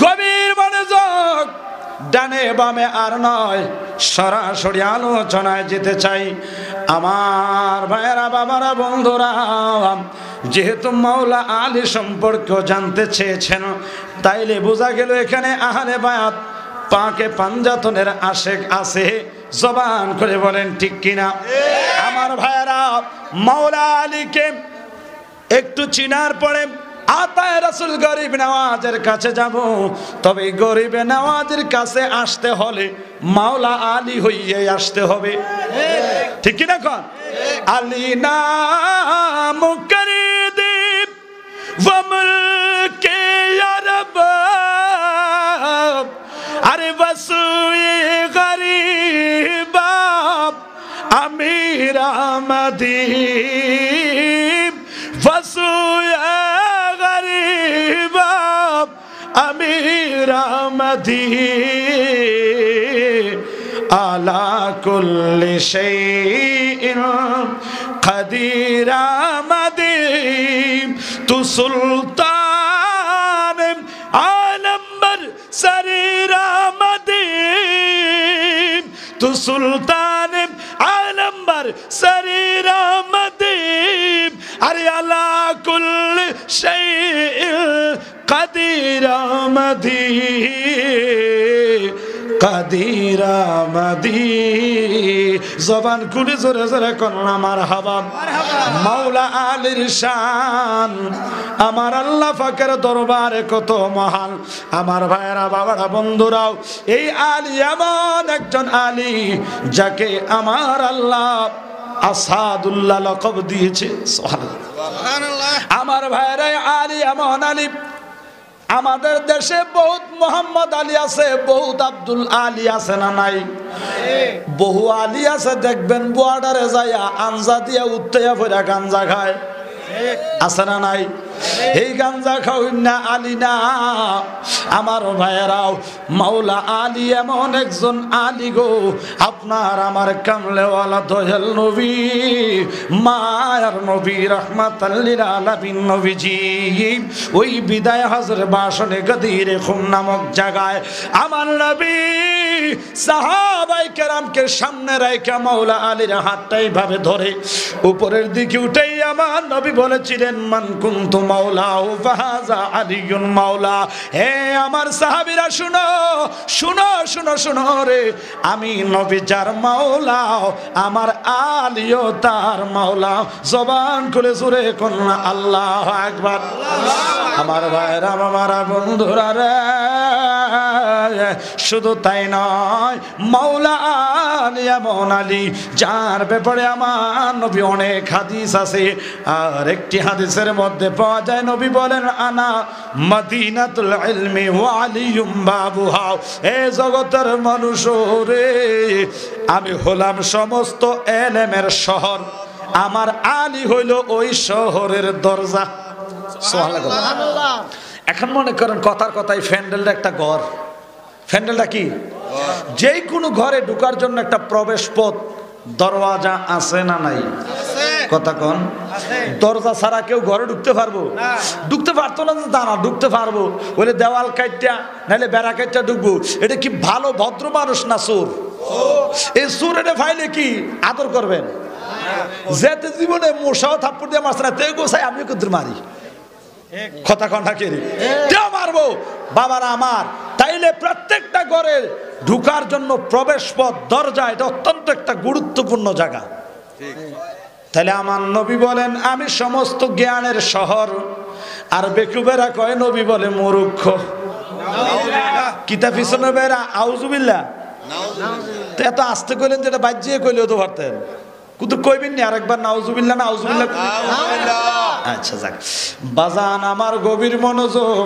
গভীর মনোযোগ, ডানে বামে আর নয়, সরাসরি আলোচনায় যেতে চাই। আমার ভাইয়েরা, বাবারা, বন্ধুরা, যেহেতু মাওলা আলী সম্পর্কে জানতে চেয়েছেন, তাইলে বোঝা গেল এখানে আহলে বায়াত পাকে পাঞ্জাতনের আশেক আছে। জবান করে বলেন ঠিক কিনা? আমার ভাইয়েরা, মাওলা আলীকে একটু চিনার পরে আতায়ে রাসূল গরিব নওয়াজের কাছে যাব। তবে গরিব নওয়াজের কাছে আসতে হলে মাওলা আলী হইয়ে আসতে হবে, ঠিক কি না? কোন আলী নাম করে দীপ ওমলকে আরব, আরে বসুয়ে গরিব আমির আহমদি, বসুয়ে আমির আহমদি, আলা কুল্লি শাইইন কাদির আহমদি, তু সুলতান আলম্বর শরীর আহমদি, তু সুলতান আলম্বর শরীর আহমদি, আরে আলা কুল্লি শাইইন কাদির আহমদি, কাদির আহমদি। জবান খুলে জোরে জোরে করুন মারহাবা। মাওলা আলীর শান আমার আল্লাহ পাকের দরবারে কত মহান। আমার ভাইয়েরা, বাবারা, বন্ধুরাও, এই আলী এমন একজন আলী যাকে আমার আল্লাহ আসাদুল্লাহ লকব দিয়েছে। সুবহানাল্লাহ। আমার ভাইয়েরা, আলী এমন আলী, আমাদের দেশে বহুত মোহাম্মদ আলী আছে, বহুত আব্দুল আলী আছে না নাই? বহু আলী আছে, দেখবেন বর্ডারে যাইয়া আঞ্জা দিয়া উত্তেয়া ফেরা গাঞ্জা খায়, আছে না নাই? এই গাঞ্জা খাওয়াই না আলী না। আমার ভাইয়েরাও, মাওলা আলী এমন একজন আলী গো, আপনার আমার কামলেওয়ালা দয়াল নবী, মায়ার নবী, রাহমাতাল লিল আলামিন নবীজি ওই বিদায় হজর বাসনে গদিরে খুম নামক জায়গায় আমার নবী সাহাবায়ে কেরামকে সামনে রেখে মাওলা আলীর হাতটা এইভাবে ধরে উপরের দিকে উঠাই আমার নবী বলেছিলেন, মান কুনতু মাওলা ফাহাজা আলিয়ুন মাওলা। হে আমার সাহাবীরা, শুনো শুনো শুনো শুনো রে, আমি নবী যার মাওলা, আমার আলীও তার মাওলা। জবান খুলে জোরে কোন আল্লাহু আকবার। আমার ভাইরা, আমার বন্ধুরা রে, শুধু তাই নয়, মাওলা আলী এমন আলী যার ব্যাপারে আমার নবী অনেক হাদিস আছে। আর একটি হাদিসের মধ্যে পাওয়া যায়, নবী বলেন, আনা মদিনাতুল ইলমি ওয়া আলিয়ুম বাবুহা। এ জগতের মানুষ রে, আমি হলাম সমস্ত ইলমের শহর, আমার আলী হইল ওই শহরের দরজা। সুবহানাল্লাহ। এখন মনে করেন কথার কথাই প্যান্ডেলটা একটা ঘর, প্যান্ডেলটা কি? যেই কোনো ঘরে ঢোকার জন্য একটা প্রবেশ পথ, দরওয়াজা আছে না নাই? কথা কোন? দরজা ছাড়া কেউ ঘরে ঢুকতে পারবো? ঢুকতে পারতো না, দাঁড়া ঢুকতে পারবো, বলে দেওয়াল কাইটা নাহলে বেড়া কাইটা ঢুকবো। এটা কি ভালো ভদ্র মানুষ না চোর? এই চোর এটা ফাইলে কি আদর করবেন? যেতে জীবনে মশাও থাপ্পড় দিয়ে মারছে না, তে গোসাই আমি কুদ্র মারি, কথা কন্ঠা কে মারবো বাবারা আমার। তাইলে প্রত্যেকটা ঘরে ঢুকার জন্য প্রবেশ পথ, দরজা, এটা অত্যন্ত একটা গুরুত্বপূর্ণ জায়গা। তাহলে আমার নবী বলেন, আমি সমস্ত জ্ঞানের শহর। আর বেকুবেরা কয় নবী বলে মূর্খ। কিতা পিছনে বেরা আউযুবিল্লাহ। তো এত আস্তে কইলেন, যেটা বাজ্যে কইলেও তো পারতেন, কিন্তু কইবেন নি আরেকবার নাউযুবিল্লাহ, নাউযুবিল্লাহ। আচ্ছা যাক বাজান আমার, গভীর মনোযোগ।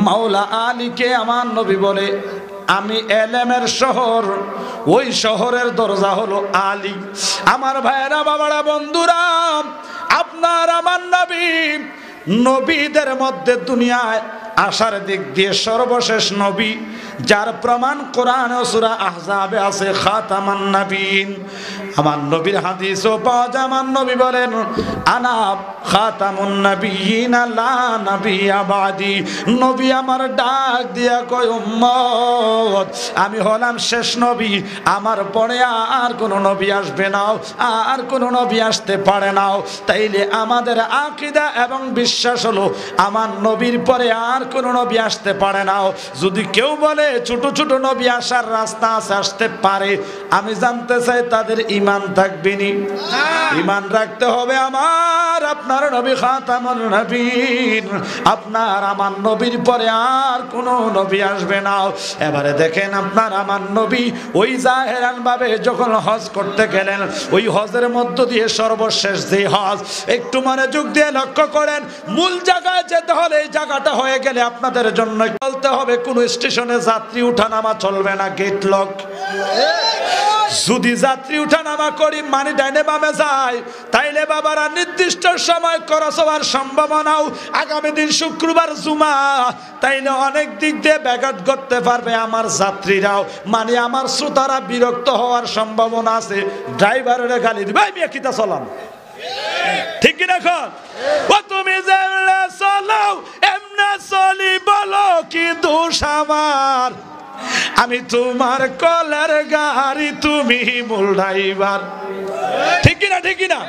মাওলা আলীকে আমার নবী বলে, আমি এলেমের শহর, ওই শহরের দরজা হলো আলী। আমার ভাইয়েরা, বাবারা, বন্ধুরা, আপনার আমার নবী নবীদের মধ্যে দুনিয়ায় আসার দিক দিয়ে সর্বশেষ নবী, যার প্রমাণ কোরআন ও সূরা আহজাবে আছে, খাতামান নবীন। আমার নবীর হাদিসও পাওয়া যায়, আমার নবী বলেন আনা খাতামুন নাবিয়িন লা নাবিয়্যা বাদি। নবী আমার ডাক দিয়া কয় উম্মত আমি হলাম শেষ নবী, আমার পরে আর কোন নবী আসবে না, আর কোন নবী আসতে পারে না। তাইলে আমাদের আকীদা এবং বিশ্বাস হলো আমার নবীর পরে আর কোন নবী আসতে পারে না। যদি কেউ বলে ছোট ছোট নবী আসার রাস্তা আছে, আসতে পারে, আমি জানতে চাই তাদের ঈমান থাকবে নি? ঈমান রাখতে হবে। আমার আপনার নবী খাতামুন নবীন, আপনার আমার নবীর পরে আর কোন নবী আসবে না। এবারে দেখেন আপনার আমার নবী ওই জাহেরান ভাবে যখন হজ করতে গেলেন, ওই হজের মধ্য দিয়ে সর্বশেষ যে হজ, একটু মনোযোগ দিয়ে লক্ষ্য করেন, মূল জায়গায় যেতে হলে এই জায়গাটা হয়ে গেলে আপনাদের জন্য চলতে হবে, কোন স্টেশনে যাত্রী উঠানামা চলবে না, গেট লক। যদি যাত্রী উঠানামা করি মানে ডাইনে বামে যায়, তাইলে বাবারা নির্দিষ্ট সময় খরচ হওয়ার সম্ভাবনাও, আগামী দিন শুক্রবার জুমা, তাইলে অনেক দিক দিয়ে ব্যাঘাত করতে পারবে আমার যাত্রীরাও, মানে আমার শ্রোতারা বিরক্ত হওয়ার সম্ভাবনা আছে। ড্রাইভারের গালি দিবে, ভাই মিয়া কিতা চলাম, ঠিক কি দেখো ও তুমি যেমনে চলাও এমনে চলি, বলো কি দোষ আমার? আমি তোমার কলের গাড়ি, তুমি মূল ড্রাইভার, ঠিক কিনা ঠিক কিনা?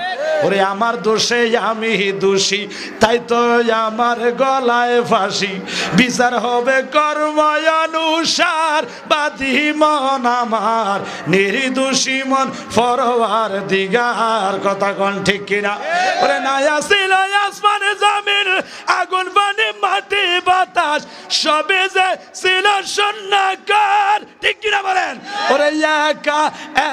ওরে আমার দোষে আমি দোষী, তাই তো আমার গলায় ফাঁসি, বিচার হবে কর্ম অনুসার, বাদী মন আমার নির্দোষী মন ফরওয়ার দিগার। কথা কোন ঠিক কিনা? ওরে নায়া ছিল আসমানে জমিন, আগুন পানি মাটি বাতাস, সবে যে ছিল শূন্যকার, ঠিক কিনা বলেন? ওরে একা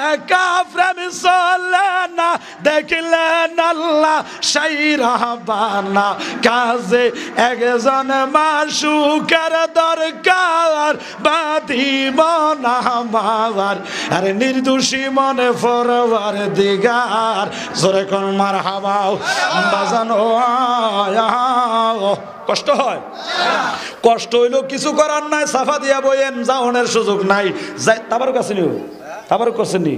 একা প্রেম চলে না, দেখলেন আল্লাহ সাইরাবানা, কাজে একজন মাশুকের দরকার, বাদী মন আমার আরে নির্দোষী মনে ফরওয়ার দিগার। জোরে কোন মারহাবা বাজানো। কষ্ট হয়, কষ্ট হইলেও কিছু করার নাই, সাফা দিয়া বইয়েন, যাওনের সুযোগ নাই। যাই তাবারুক আসেনি, তাবারুক করছেননি,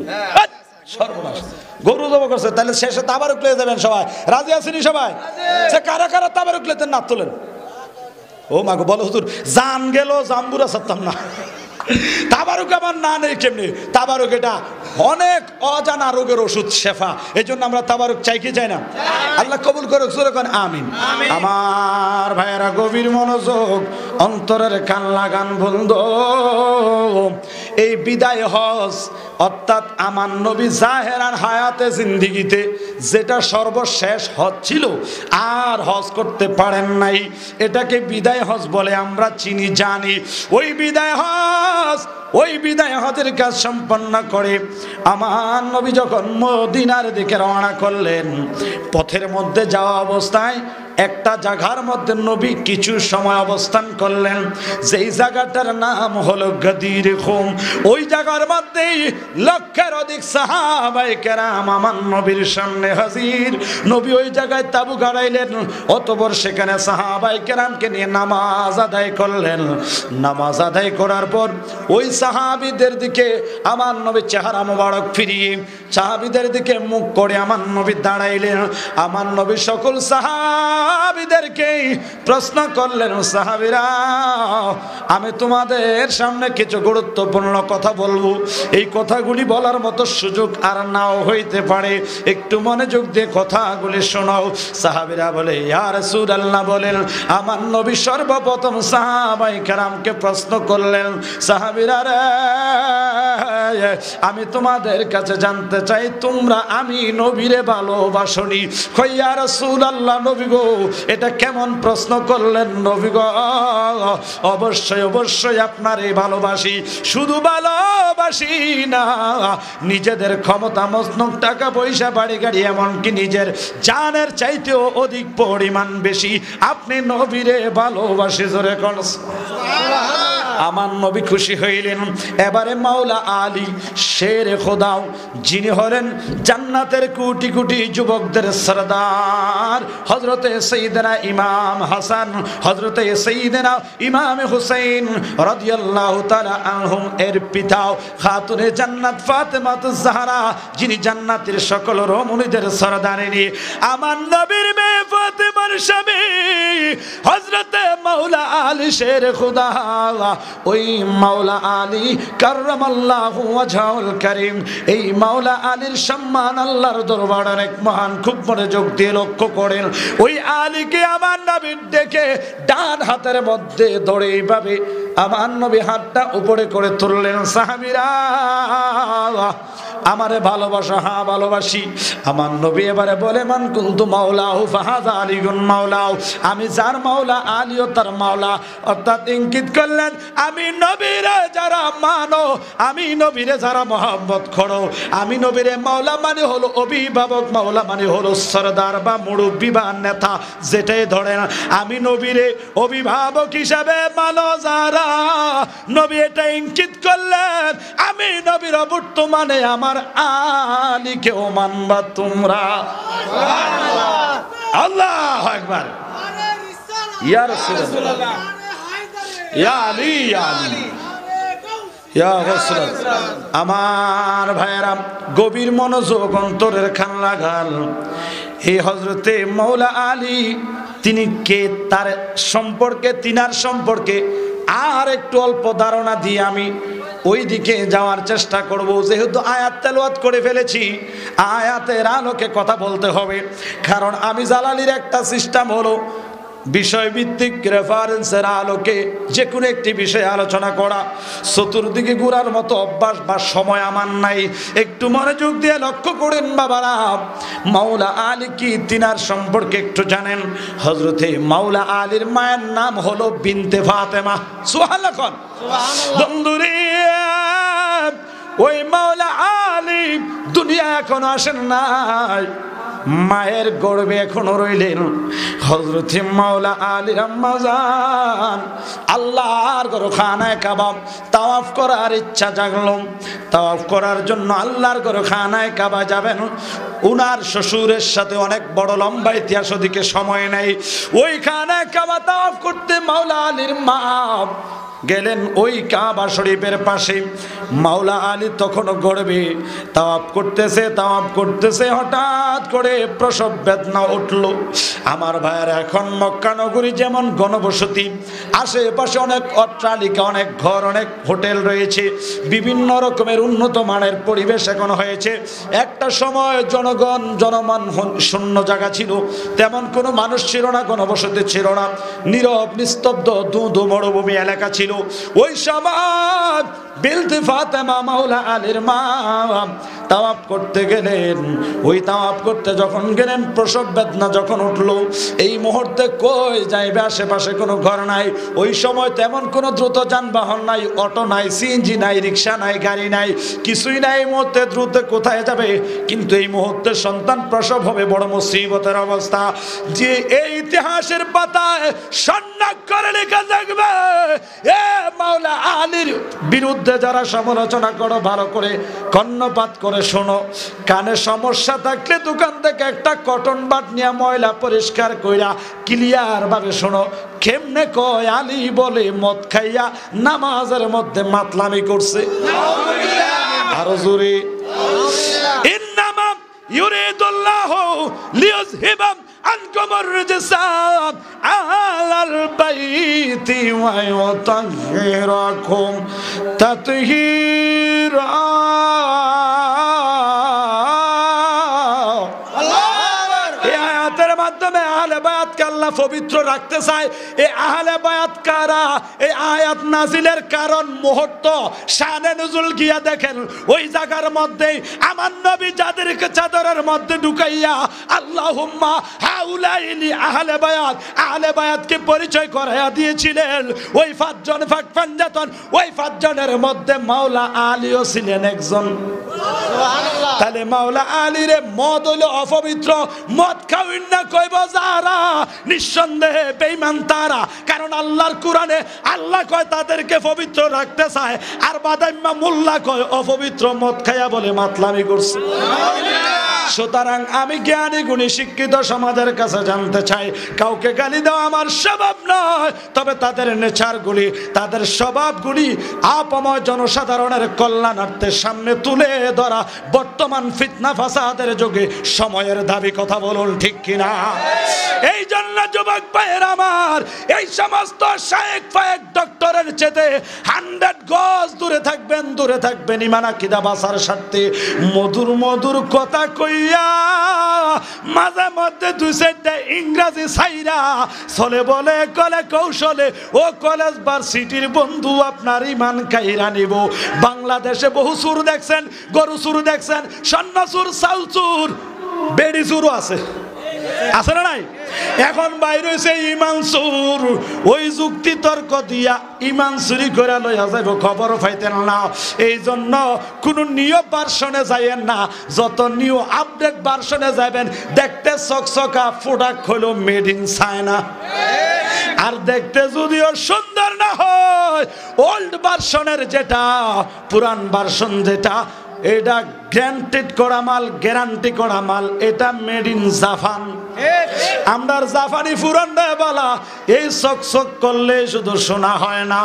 সর্বনাশ, গরু জব করছে, তাহলে শেষে তাবারুক লয়ে যাবেন সবাই। রাজি আসেনি সবাই? কারা কারা তাবারুক লেতেন না তোলেন? ও মাগো বলো হুজুর, জান গেল জাম্বুরা ছাড়তাম না। তাবারুক আমার না নেই কেমনি? তাবারুক এটা অনেক অজানা রোগের ওষুধ, শেফা। এই জন্য আমরা তাবারুক চাই কি চাই না? আল্লাহ কবুল করুক, জোরে কোন আমিন। আমার ভাইয়েরা গভীর মনোযোগ, অন্তরের কান লাগান বন্ধু। এই বিদায় হজ অর্থাৎ আমার নবী জাহেরান হায়াতে জিন্দিগিতে যেটা সর্বশেষ হজ ছিল, আর হজ করতে পারেন নাই, এটাকে বিদায় হজ বলে আমরা চিনি জানি। ওই বিদায় হজ, ওই বিদায় হজের কাজ সম্পন্ন করে আমার নবী যখন মদিনার দিকে রওনা করলেন, পথের মধ্যে যাওয়া অবস্থায় একটা জায়গার মধ্যে নবী কিছু সময় অবস্থান করলেন, যেই জায়গাটার নাম হলো গদির খুম। ওই জায়গার মধ্যেই লক্ষের অধিক সাহাবায়ে কেরাম আমার নবীর সামনে হাজির। নবী ওই জায়গায় তাবু গাড়াইলেন, অতঃপর সেখানে সাহাবায়ে কেরামকে নিয়ে নামাজ আদায় করলেন। নামাজ আদায় করার পর ওই সাহাবীদের দিকে আমার নবী চেহারা মোবারক ফিরিয়ে সাহাবীদের দিকে মুখ করে আমার নবী দাঁড়াইলেন। আমার নবী সকল সাহাবীদেরকে প্রশ্ন করলেন, সাহাবীরা আমি তোমাদের সামনে কিছু গুরুত্বপূর্ণ কথা বলবো, এই কথাগুলি বলার মতো সুযোগ আর নাও হইতে পারে, একটু মনোযোগ দিয়ে কথাগুলি শোনাও। সাহাবীরা বলে, ইয়া রাসূলুল্লাহ বলেন। আমার নবী সর্বপ্রথম সাহাবায়ে কেরামকে প্রশ্ন করলেন, সাহাবীরা রে আমি তোমাদের কাছে জানতে চাই তোমরা আমি নবীরে ভালোবাসনি? কই ইয়া রাসূলুল্লাহ নবী গো, এটা কেমন প্রশ্ন করলেন নবী গো? অবশ্যই অবশ্যই আপনারে ভালোবাসি, শুধু ভালোবাসি না, নিজেদের ক্ষমতা মজনুক টাকা পয়সা বাড়ি গাড়ি এমনকি নিজের জানের চাইতেও অধিক পরিমাণ বেশি আপনি নবীরে ভালোবাসি। জোরে কোন আমার নবী খুশি হইলেন। এবারে মাওলা আলী শেরে খোদাও, যিনি হলেন জান্নাতের কোটি কোটি যুবকদের সরদার, হযরতে সাইয়েদনা ইমাম হাসান, হযরতে সাইয়েদনা ইমাম হুসাইন রাদিয়াল্লাহু তাআলা আনহুম এর পিতাও খাতুনে জান্নাত ফাতেমাতুজ জাহরা, যিনি জান্নাতের সকল রমণীদের সরদারিনী, আমার নবীর মেয়ে ফাতেমার স্বামী হযরতে মাওলা আলী শেরে খোদা, ওই মাওলা আলী কাররামাল্লাহু ওয়াজহুল কারীম, এই মাওলা আলীর সম্মান আল্লাহর দরবারে অনেক মহান। খুব মনোযোগ দিয়ে লক্ষ্য করেন, ওই আলীকে আমার নবী দেখে ডান হাতের মধ্যে ধরে এইভাবে আমার নবী হাতটা উপরে করে তুললেন। সাহাবীরা আমারে ভালোবাসা? হ্যাঁ ভালোবাসি। আমার নবী এবারে বলে, মান কুনতু মাওলাহু ফাহাযা আলীউন মাওলাহু, আমি যার মাওলা আলীও তার মাওলা। অর্থাৎ ইঙ্গিত করলেন, আমি নবীরে যারা মানো, আমি নবীরে যারা মহব্বত করো, আমি নবীরে মাওলা মানে হলো অভিভাবক, মাওলা মানে হলো সরদার বা মুরব্বী বা নেতা, যেটাই ধরেন, আমি নবীরে অভিভাবক হিসাবে মানো যারা, নবী এটা ইঙ্গিত করলেন, আমি নবীর বর্তমানে আমার আলীকেও মানবা তোমরা। আল্লাহু আকবার। ইয়া রাসূলুল্লাহ, ইয়া আলী, ইয়া আলী, ইয়া রাসূলুল্লাহ। আমার ভাইয়েরা, গভীর মনোযোগ অন্তরের খান লাগাল। এই হযরতে মাওলা আলী তিনি কে, তার সম্পর্কে, তিনার সম্পর্কে আর একটু অল্প ধারণা দিয়ে আমি ওই দিকে যাওয়ার চেষ্টা করব। যেহেতু আয়াত তেলাওয়াত করে ফেলেছি, আয়াতের আলোকে কথা বলতে হবে। কারণ আমি জালালির একটা সিস্টেম হলো বিষয়ভিত্তিক রেফারেন্সের আলোকে যে কোনো একটি বিষয়ে আলোচনা করা, চতুর্দিকে ঘোরার মতো অভ্যাস বা সময় আমার নাই। একটু মনোযোগ দিয়ে লক্ষ্য করেন বাবারা, মাওলা আলী কি, তিনার সম্পর্কে একটু জানেন। হযরতে মাওলা আলীর মায়ের নাম হলো বিনতে ফাতেমা। সুবহানাল্লাহ। বন্ধুরে, ওই মাওলা আলী দুনিয়া এখনো আসেন নাই, মায়ের গর্ভে এখনো রইলেন। হযরতে মাওলা আলীর আম্মা জান আল্লাহর ঘর খানায়ে কাবা তাওয়াফ করার ইচ্ছা জাগলো। তাওয়াফ করার জন্য আল্লাহর ঘর খানায়ে কাবা যাবেন। উনার শ্বশুরের সাথে অনেক বড় লম্বা ইতিহাস, ওদিকে সময় নাই। ওই খানায়ে কাবা তাওয়াফ করতে মাওলা আলীর মা গেলেন ওই কাবা শরীফের পাশে। মাওলা আলী তখনও গর্ভে তাওয়াফ করতেছে, হঠাৎ করে প্রসব বেদনা উঠল। আমার ভাইয়ের, এখন মক্কা নগরী যেমন ঘনবসতি, আশেপাশে অনেক অট্টালিকা, অনেক ঘর, অনেক হোটেল রয়েছে, বিভিন্ন রকমের উন্নত মানের পরিবেশ এখন হয়েছে। একটা সময় জনমান শূন্য জায়গা ছিল, তেমন কোনো মানুষ ছিল না, ঘনবসতি ছিল না, নীরব নিস্তব্ধ ধু মরুভূমি এলাকা ছিল। ওই সময় বিনতে ফাতেমা মাওলা আলীর মা তাওয়াফ করতে গেলেন। ওই তাওয়াফ করতে যখন গেলেন, প্রসব বেদনা যখন উঠলো, এই মুহূর্তে কই যাইবে, আশেপাশে কোনো ঘর নাই। ওই সময় তেমন কোনো দ্রুত যানবাহন নাই, অটো নাই, সিএনজি নাই, রিক্সা নাই, গাড়ি নাই, কিছুই নাই। এই মুহূর্তে দ্রুত কোথায় যাবে? কিন্তু এই মুহূর্তে সন্তান প্রসব হবে, বড় মুসিবতের অবস্থা। যে এই ইতিহাসের পাতায় স্বর্ণাক্ষরে লেখা থাকবে, এ মাওলা আলীর বিরুদ্ধে যারা সমালোচনা করো, ভালো করে কর্ণপাত করে শোনো। কানে সমস্যা থাকলে দোকান থেকে একটা কটন বাট নিয়ে ময়লা পরিষ্কার কইরা ক্লিয়ার ভাবে শোনো। কেমনে কয় আলী বলে মদ খাইয়া নামাজের মধ্যে মাতলামি করছে। আরো জোরে, ইন্নামা ইউরিদুল্লাহু লিইয়ুযহিবা আনকুম আর-রিজসা আলাল বাইতি ওয়া ইউতাহহিরাকুম তাতহীরা। মাধ্যমে আহলে বায়াতকে আল্লাহ পবিত্র রাখতে চায়। এই আহলে বায়াত কারা? এই আয়াত নাজিলের কারণ মুহূর্ত শানে নুজুল গিয়া দেখেন, ওই জায়গার মধ্যে আমার নবী যাদেরকে চাদরের মধ্যে ঢুকাইয়া আল্লাহুম্মা হাউলাইলি আহলে বায়াত, আহলে বায়াতকে পরিচয় করাইয়া দিয়েছিলেন। ওই পাঁচজন পাঞ্জাতন, ওই পাঁচজনের মধ্যে মাওলা আলীও ছিলেন একজন। তাহলে মাওলা আলীরে মদ হইল অপবিত্র, মদ খাওয়িন না কইব যারা নিঃসন্দেহে বেঈমান তারা। কারণ আল্লাহর কোরআনে আল্লাহ কয় তাদেরকে পবিত্র রাখতে চায়, আর বাদাইম্মা মোল্লা কয় অপবিত্র মদ খাইয়া বলে মাতলামি করছে। সুতরাং আমি জ্ঞানী গুণী শিক্ষিত সমাজের কাছে জানতে চাই, কাউকে গালি দেওয়া আমার স্বভাব নয়, তবে তাদের নেচারগুলি, তাদের স্বভাবগুলি আপময় জনসাধারণের কল্যাণার্থে সামনে তুলে ধরা বর্তমান ফিতনা ফাসাদের যুগে সময়ের দাবি। কথা বলুন ঠিক কিনা? এই জন্য যুবক ভাইয়ের আমার, এই সমস্ত শায়েখ ফায়েক ডক্টরের চেতে 100 গজ দূরে থাকবেন, দূরে থাকবেন। ইমান আকীদা বাঁচার স্বার্থে মধুর মধুর কথা কইয়া মাঝে মধ্যে 2-4টা ইংরেজি ছাইরা চলে বলে কলে কৌশলে ও কলেজ ভার্সিটির বন্ধু আপনার ইমান কাইরা নিব। বাংলাদেশে বহু সুর দেখছেন, গরু সুর দেখছেন, স্বর্ণ সুর, চাউল সুর, বেড়ি সুরও আছে, আছে না নাই? এখন বাইরে হইছে ইমান সুর। ওই যুক্তি তর্ক দিয়া ইমান চুরি করে লইয়া যাইব, খবরও পাইতেন না। এই জন্য কোন নিউ ভার্সনে যাইয়েন না, যত নিউ আপডেট ভার্সনে যাবেন দেখতে চকচকা প্রোডাক্ট হলো মেড ইন চায়না। আর দেখতে যদিও সুন্দর না হয়, ওল্ড ভার্সনের যেটা, পুরান ভার্সন যেটা, এটা গ্যারান্টেড করা মাল, গ্যারান্টি করা মাল, এটা মেড ইন জাপান। আমরা জাপানি পুরান বলা, এই চকচক করলে শুধু শোনা হয় না।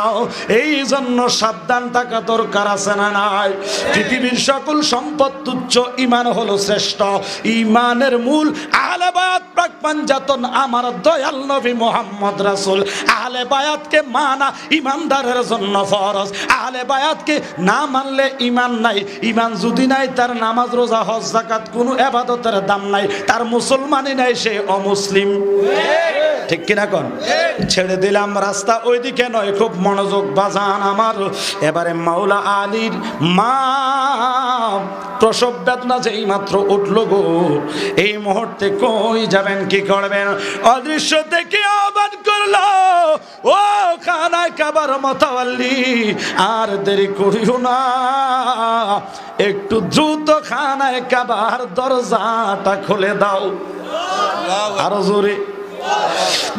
এই জন্য সাবধান থাকা দরকার আছে না নাই? পৃথিবীর সকল সম্পদ তুচ্ছ, ইমান হলো শ্রেষ্ঠ। ইমানের মূল আহলে বায়াত প্রাক পাঞ্জাতন আমার দয়াল নবী মুহাম্মদ রাসূল। আহলে বায়াতকে মানা ইমানদারের জন্য ফরজ। আহলে বায়াতকে না মানলে ইমান নাই। ইমান যদি নাই, তার নামাজ রোজা হজ যাকাত কোনো ইবাদতের দাম নাই, তার মুসলমানই নাই, সে অমুসলিম। ঠিক কিনা কোন? ছেড়ে দিলাম রাস্তা ওইদিকে নয়, খুব মনোযোগ বাজান আমার। এবারে মাওলা আলীর মা প্রসব বেদনা যেই মাত্র উঠল গো, এই মুহূর্তে কই যাবেন, কি করবেন? অদৃশ্য থেকে আহ্বান করলো, ও খানায় কাবার মোতাওয়াল্লি, আর দেরি করিও না, একটু দ্রুত খানায় কাবার দরজাটা খুলে দাও। আরো জোরে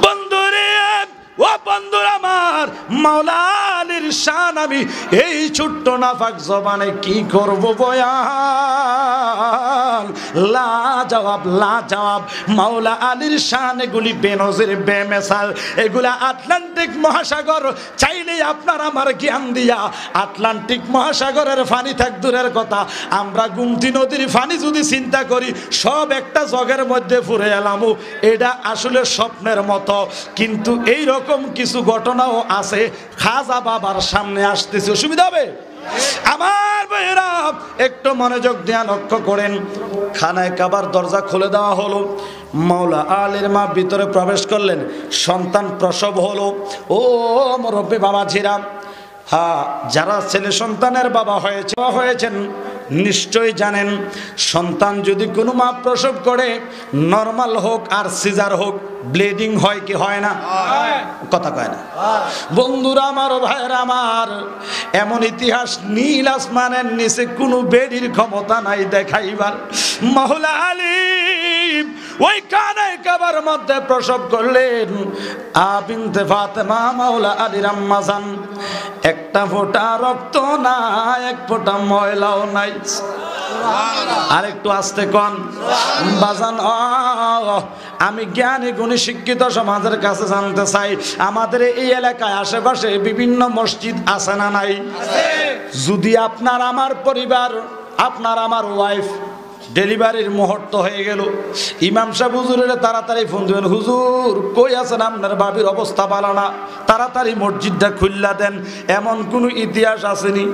বন্ধুরে, ও বন্ধুরা আমার, মাওলা আলীর শান আমি এই ছোট্ট নাফাক জবানে কি করব বয়ান? লা জবাব, লা জবাব। মাওলা আলীর শান এগুলি বেনজির, বেমেসাল। এগুলা আটলান্টিক মহাসাগর চাইলে আপনার আমার জ্ঞান দিয়া আটলান্টিক মহাসাগরের পানি থাক দূরের কথা, আমরা গুমতি নদীর পানি যদি চিন্তা করি, সব একটা জগের মধ্যে ফুরে এলাম। এটা আসলে স্বপ্নের মতো, কিন্তু এই রকম কিছু ঘটনাও আছে। খাজা বাবার সামনে আসতেছে, অসুবিধা হবে? আমার ভাইরা একটু মনোযোগ দিয়ে লক্ষ্য করেন। খানায় কাবার দরজা খুলে দেওয়া হলো, মাওলা আলীর মা ভিতরে প্রবেশ করলেন, সন্তান প্রসব হলো। ও মুরব্বী বাবাজিরা, হ্যাঁ, যারা ছেলে সন্তানের বাবা হয়েছেন নিশ্চয় জানেন, সন্তান যদি কোনো মা প্রসব করে, নরমাল হোক আর সিজার হোক, ব্লিডিং হয় কি হয় না? কথা কয় না বন্ধুরা আমার, ভাইরা আমার। এমন ইতিহাস নীল আসমানের নিচে কোনো বেডির ক্ষমতা নাই দেখাইবার। মাওলা আলী ওই কানায় কাবার মধ্যে প্রসব করলেন। বিনতে ফাতেমা মাওলা আলীর আম্মা জান, একটা ফোঁটা রক্ত নাই, এক ফোঁটা ময়লাও নাই। আর একটু আস্তে কন বাজান। আমি জ্ঞানী গুণী শিক্ষিত সমাজের কাছে জানতে চাই, আমাদের এই এলাকায় আশেপাশে বিভিন্ন মসজিদ আছে না নাই? যদি আপনার আমার পরিবার, আপনার আমার ওয়াইফ ডেলিভারির মুহূর্ত হয়ে গেল, ইমাম সাহেব হুজুরের তাড়াতাড়ি ফোন দিবেন, হুজুর কই আছেন, আপনার বাবির অবস্থা ভালো না, তাড়াতাড়ি মসজিদটা খুললা দেন। এমন কোনো ইতিহাস আসেনি?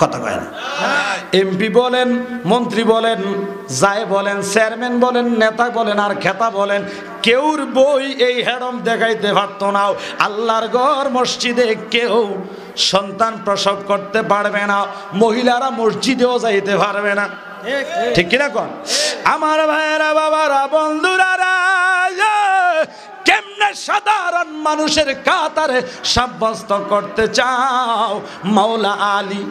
কথা কয় না। এমপি বলেন, মন্ত্রী বলেন, যাই বলেন, চেয়ারম্যান বলেন, নেতা বলেন আর খেতা বলেন, কেউর বই এই হেডম দেখাইতে পারতো না। আল্লাহর ঘর মসজিদে কেউ সন্তান প্রসব করতে পারবে না, মহিলারা মসজিদেও যাইতে পারবে না। ঠিক কিনা কোন? আমার ভাইয়েরা, বাবারা, বন্ধুরা, কেমনে সাধারণ মানুষের কাতারে সাব্যস্ত করতে চাও, মাওলা আলী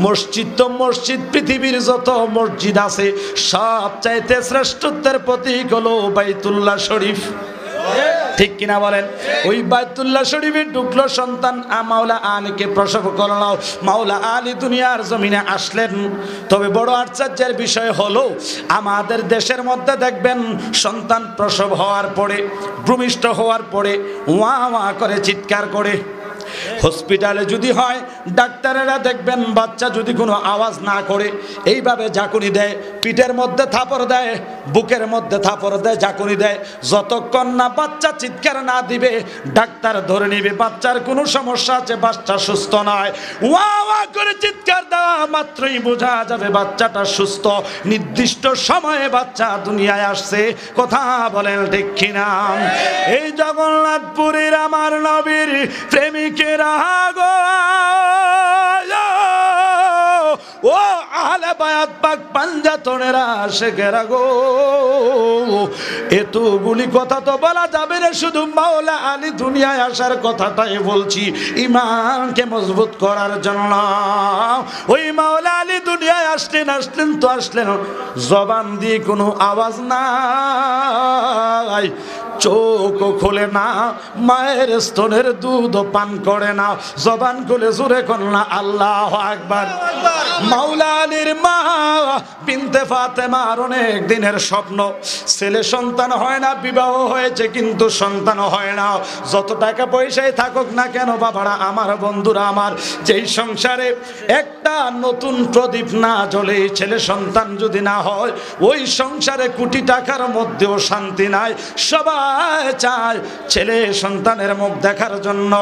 মসজিদ তো মসজিদ, পৃথিবীর যত মসজিদ আছে সবচাইতে শ্রেষ্ঠত্বের প্রতীক হলো বাইতুল্লাহ শরীফ। ঠিক কিনা বলেন? ওই বাইতুল্লাহ শরীফে ঢুকলো সন্তান মাওলা আলীকে প্রসব করলো। মাওলা আলী দুনিয়ার জমিনে আসলেন। তবে বড় আশ্চর্যের বিষয় হলো আমাদের দেশের মধ্যে দেখবেন সন্তান প্রসব হওয়ার পরে, ভূমিষ্ঠ হওয়ার পরে ওয়া ওয়া করে চিৎকার করে। হসপিটালে যদি হয় ডাক্তারেরা দেখবেন বাচ্চা যদি কোনো আওয়াজ না করে এইভাবে ঝাঁকুনি দেয়, পিঠের মধ্যে থাপড় দেয়, বুকের মধ্যে থাপড় দেয়, ঝাঁকুনি দেয়। যতক্ষণ না বাচ্চা চিৎকার না দিবে ডাক্তার ধরে নিবে বাচ্চার কোনো সমস্যা আছে, বাচ্চা সুস্থ নয়। ওয়া ওয়া করে চিৎকার দেওয়া মাত্রই বোঝা যাবে বাচ্চাটা সুস্থ, নির্দিষ্ট সময়ে বাচ্চা দুনিয়ায় আসছে। কথা বলেন ঠিক কিনা? এই জগন্নাথপুরীর আমার নবীর প্রেমিক ও আহলে বায়াত পাক পাঞ্জাতনেরা শেখেরা গো, এতগুলি কথা তো বলা যাবে না, শুধু মাওলা আলী দুনিয়ায় আসার কথাটাই বলছি ইমানকে মজবুত করার জন্য। ওই মাওলা আলী দুনিয়ায় আসলেন তো আসলেন, জবান দিয়ে কোনো আওয়াজ নাই, চোখও খোলে না, মায়ের স্তনের দুধ পান করে না, জবান খুলে জোরে কন্যা আল্লাহু আকবার। মাওলা আলীর মা বিনতে ফাতেমার অনেক দিনের স্বপ্ন, ছেলে সন্তান হয় না, বিবাহ হয়েছে কিন্তু সন্তান হয় না। যত টাকা পয়সায় থাকুক না কেন বাবারা আমার, বন্ধুরা আমার, যেই সংসারে একটা নতুন প্রদীপ না জ্বলে, ছেলে সন্তান যদি না হয়, ওই সংসারে কোটি টাকার মধ্যেও শান্তি নাই। সবাই চায় ছেলে সন্তানের মুখ দেখার জন্য।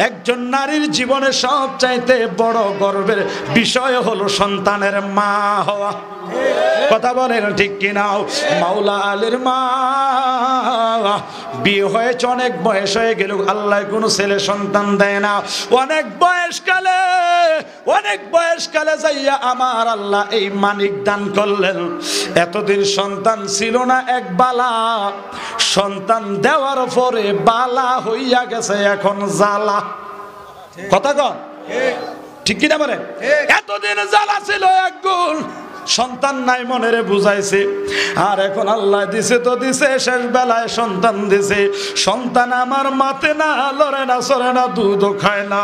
একজন নারীর জীবনে সবচাইতে বড় গর্বের বিষয় হলো সন্তানের মা হওয়া। কথা বলেন ঠিক কিনা? মাওলা আলীর মা বিয়ে হয়েছে, অনেক বয়স হয়ে গেল, আল্লাহ কোনো ছেলে সন্তান দেয় না। অনেক বয়সকালে যাইয়া আমার আল্লাহ এই মানিক দান করলেন। এতদিন সন্তান ছিল না, এক বালা সন্তান দেওয়ার পরে বালা হইয়া গেছে এখন জ্বালা। কথা কন ঠিক কিনা বলেন? এতদিন জ্বালা ছিল এক গুণ, সন্তান নাই মনেরে বুঝাইছে, আর এখন আল্লাহ দিছে তো দিছে, শেষ বেলায় সন্তান দিছে। সন্তান আমার মাতে না, লড়ে না, সরে না, দুধও খায় না।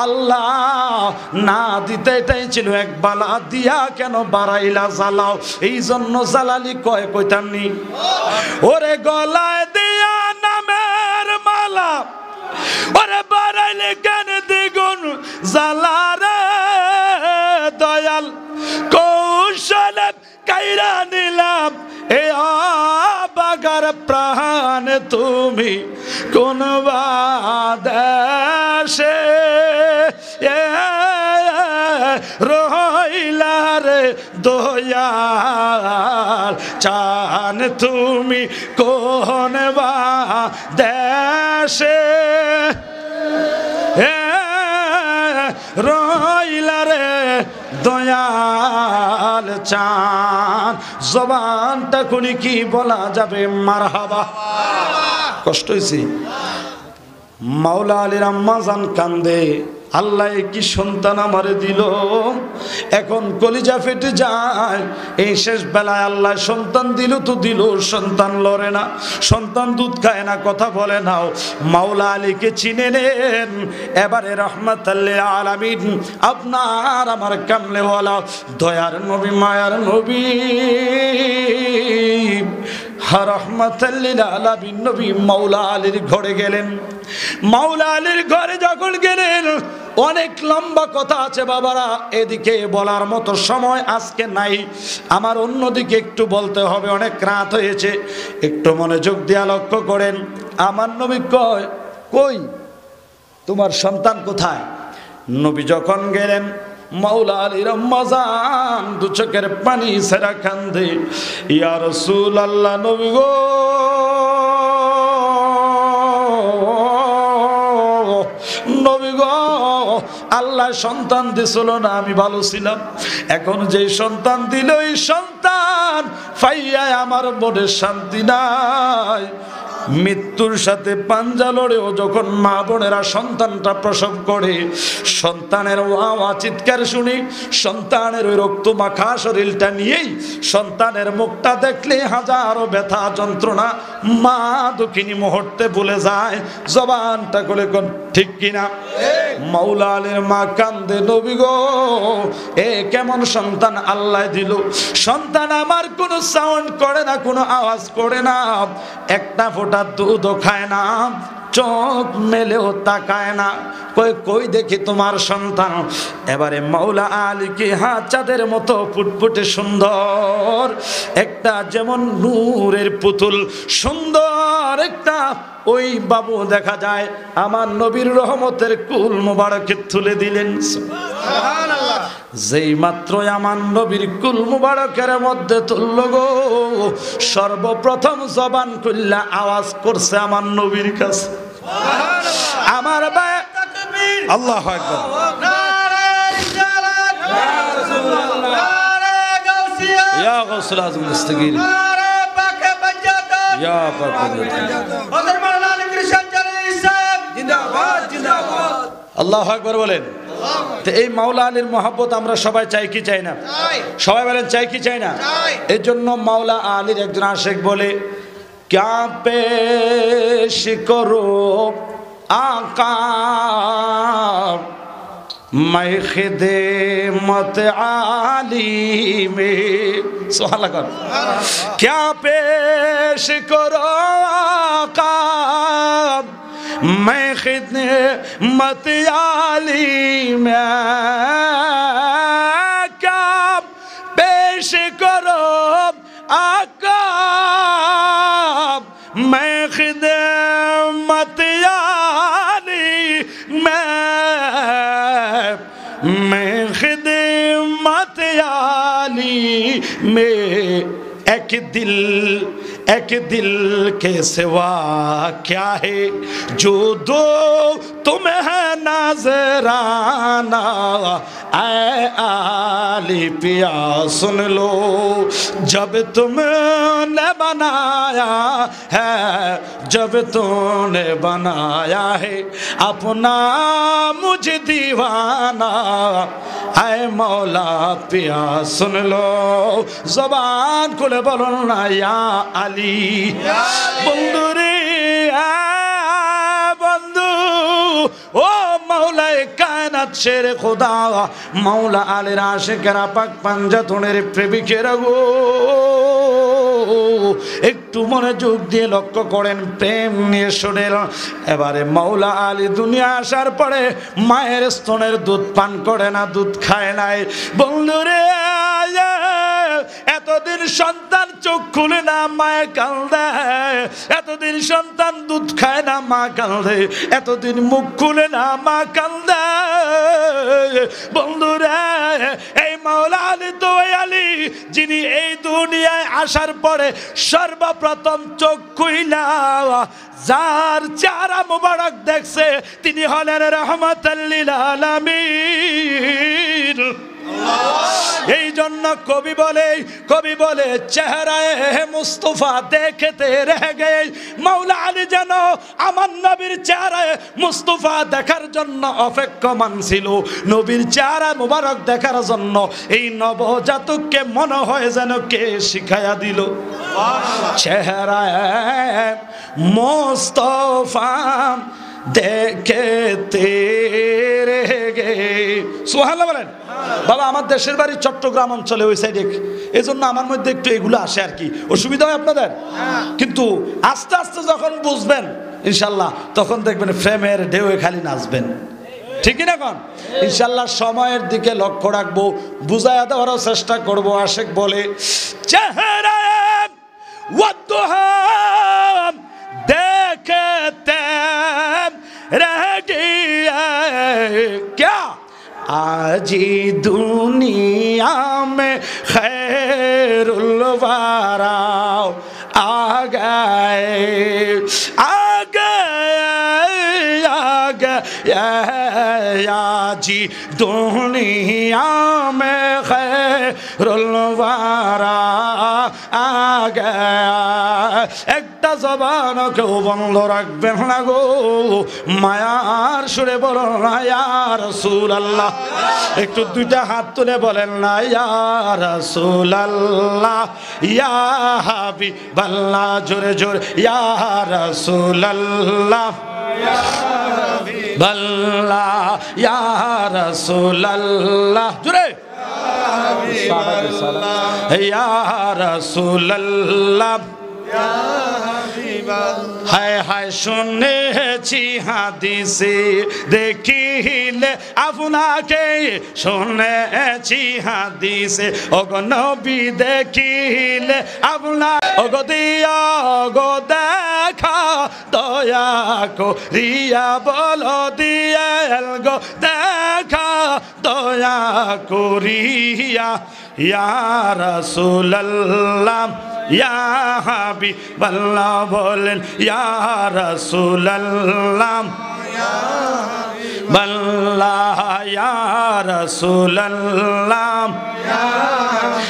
আল্লাহ না দিতে এটাই ছিল এক বালা, দিয়া কেন বাড়াইলা জ্বালাও? এই জন্য জ্বালালি কইতামনি, ওরে গলায় দিয়া নামের মালা, ওরে বাড়াইলে কেন দ্বিগুণ জ্বালা রে দয়াল, কৌশলে কাইরা নিলাম এ বাগার প্রাণ, তুমি কোন বাদেশে রহিলা রে দয়াল, চান তুমি কোন বাদেশে রইলা রে দয়াল, চান জবানটা খুলি কি বলা যাবে মারহাবা। কষ্ট হয়েছে। মাওলা আলীর আম্মা জান কান্দে, আল্লাহ কি সন্তান আমারে দিল, এখন কলিজা ফেটে যায়। এই শেষ বেলায় আল্লাহ সন্তান দিল তো দিল, সন্তান লড়ে না, সন্তান দুধ খায় না, কথা বলে নাও। মাওলা আলীকে চিনে নেন। এবারে রহমাতুল লিল আলামিন আপনার আমার কামলেওয়ালা দয়ার নবী, মায়ার নবী, রহমাতুল লিল আলামিন নবী মাওলা আলীর ঘরে গেলেন। মাওলা আলীর ঘরে যখন গেলেন, অনেক লম্বা কথা আছে বাবারা, এদিকে বলার মতো সময় আজকে নাই, আমার অন্যদিকে একটু বলতে হবে, অনেক রাত হয়েছে। একটু মনোযোগ দিয়া লক্ষ্য করেন। আমার নবী কয়, কই তোমার সন্তান কোথায়? নবী যখন গেলেন, মাওলা আলীর আম্মা জান দু চোখের পানি ছেড়া কান্দে, ইয়া রাসূলুল্লাহ, নবী গো, নবী গো, আল্লাহ সন্তান দিছিল না, আমি ভালো ছিলাম, এখন যে সন্তান দিল এই সন্তান পাইয়া আমার মনে শান্তি নাই। মৃত্যুর সাথে পাঞ্জা লড়েও যখন মা বোনেরা সন্তানটা প্রসব করে, সন্তানের ওয়া চিৎকার শুনি, সন্তানের ওই রক্ত মাখা শরীরটা নিয়েই সন্তানের মুখটা দেখলে হাজারো ব্যথা যন্ত্রণা মা দুঃখিনী মুহূর্তে ভুলে যায়। জবানটা করে কোন ঠিক কিনা? মাওলা আলীর মা কান্দে, নবী গো এ কেমন সন্তান আল্লাহ দিল? সন্তান আমার কোনো সাউন্ড করে না, কোনো আওয়াজ করে না, একটা ফোঁটা দুধও খায় না, চোখ মেলেও তাকায় না। কই কই দেখি তোমার সন্তান। এবারে মাওলা আলীকে হাত চাঁদের মতো ফুটফুটে সুন্দর একটা, যেমন নূরের পুতুল সুন্দর একটা ওই বাবু দেখা যায়। আমার নবীর রহমতের কুল মুবারকে তুলে দিলেন। সুবহানাল্লাহ। যেই মাত্রই আমার নবীর কুল মুবারকের মধ্যে তুলল গো, সর্বপ্রথম জবান খুললা আওয়াজ করছে আমার নবীর কাছে। সুবহানাল্লাহ। আমার ভাই তাকবীর, আল্লাহু আকবার, নারে রিসালাত, ইয়া রাসূলুল্লাহ, নারে গাউসিয়া, ইয়া গাউসুল আজম মুস্তাগীর, নারে পাকে বাজাতান, ইয়া পাকে বাজাতান, হযরত মাওলানা আলী কৃষ্ণ জালালী সাহেব জিন্দাবাদ জিন্দাবাদ। আল্লাহু আকবার বলেন। তো এই মাওলা আলীর মহব্বত আমরা সবাই চাই কি চাই না? সবাই বলেন চাই কি চাই না? এই জন্য মাওলা আলীর একজন আশিক বলে, क्या पेश करो आका मैं खिदमत आली में। सुभान अल्लाह। क्या पेश करो आका मैं खिदमत आली में, क्या पेश करो आका मैं खिदमत आली मैं खिदमत आली में। एक दिल के सिवा क्या है जो दो तुम्हें है नजराना। ऐ आली पिया सुन लो, जब तुमने बनाया है, जब तुमने बनाया है अपना मुझे दीवाना। ऐ मौला पिया सुन लो, जबान खुले बोलो ना या আলী। বন্ধু রে বন্ধু, ও মাওলায়ে কায়নাত শেরে খোদা, মাওলা আলীর আশিকেরা পাক পাঞ্জাতনের প্রেমিকেরা গো, একটু মনোযোগ দিয়ে লক্ষ্য করেন, প্রেম নিয়ে শোনেন। এবারে মাওলা আলী দুনিয়া আসার পরে মায়ের স্তনের দুধ পান করে না, দুধ খায় নাই। বন্ধুরে এতদিন সন্তান চোখ খুলে না, মায়ে কান্দে, এতদিন সন্তান দুধ খায় না, মা কান্দে, এতদিন মুখ খুলে না, মা কান্দে। বন্ধুরা এই মাওলা আলী তো ওই আলী যিনি এই দুনিয়ায় আসার পরে সর্বপ্রথম চোখ খুইলা যার চেহারা মুবারক দেখছে তিনি হলেন রহমাতুল লিল আলামিন। এই জন্য কবি বলে চেহারায় মুস্তফা দেখতে রহে গে। মাওলা আলী যেন আমার নবীর চেহারায় মুস্তফা দেখার জন্য অপেক্ষমান ছিল, নবীর চেহারা মুবারক দেখার জন্য এই নবজাতককে মনে হয় যেন কে শিখায়া দিল। চেহারায় মুস্তফা দেখতে গে। সুবহানাল্লাহ বলেন। বাবা আমার দেশের বাড়ি চট্টগ্রাম অঞ্চলে ওই সাইডে, এই জন্য আমার মধ্যে একটু এগুলো আসে আর কি, অসুবিধা হয় আপনাদের। কিন্তু আস্তে আস্তে যখন বুঝবেন ইনশাল্লাহ তখন দেখবেন প্রেমের ঢেউয়ে খালি নাচবেন, ঠিক না? কোন ইনশাল্লাহ সময়ের দিকে লক্ষ্য রাখবো, বুঝাইয়া দেওয়ারও চেষ্টা করবো। আশেক বলে চেহারা দেখতে रह गया क्या आज दुनिया में खैरुल वरा आ गए जी दुनिया में खैरुल वरा आ गया। একটা জবান কেউ বন্ধ রাখবেন না গো, মায়ার সুরে বলুন না ইয়া রাসূলুল্লাহ। একটু দুইটা হাত তুলে বলেন না ইয়া রাসূলুল্লাহ, ইয়া হাবিবাল্লাহ, জোরে জোরে ইয়া রাসূলুল্লাহ, বাল্লাহ ইয়া রাসূলুল্লাহ, জোরে ইয়া রাসূলুল্লাহ। হায় হায় শুনেছি হাদিসে দেখিলে আপনাকে, শুনেছি হাদিসে ওগো নবী দেখিলে আপনার, ওগো দিয়া গো দেখা দয়া করিয়া বলো দিয়েল গো দেখা দয়া করিয়া ইয়া রাসূলুল্লাহ, ইয়া হাবিবাল্লাহ, বলেন ইয়া রাসূলুল্লাহ, বাল্লাহ ইয়া রাসূলুল্লাহ।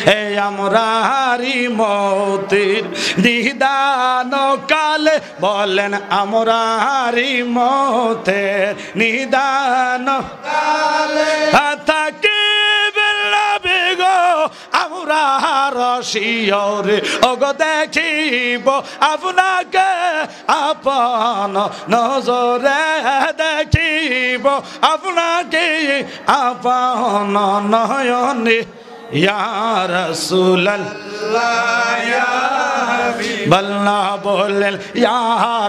হে আমরারি মৌতের নিদান কালে, বলেন আমরারি মৌতের নিদান কালে থাকে বেলাবে গো আমরা রসিয়রে ওগো দেখিব আপনাকে আপন নজরে, দেখিব আপনাকে আপন নয়নে ইয়া রাসূলুল্লাহ, ইয়া হাবিবাল্লাহ, বলেন ইয়া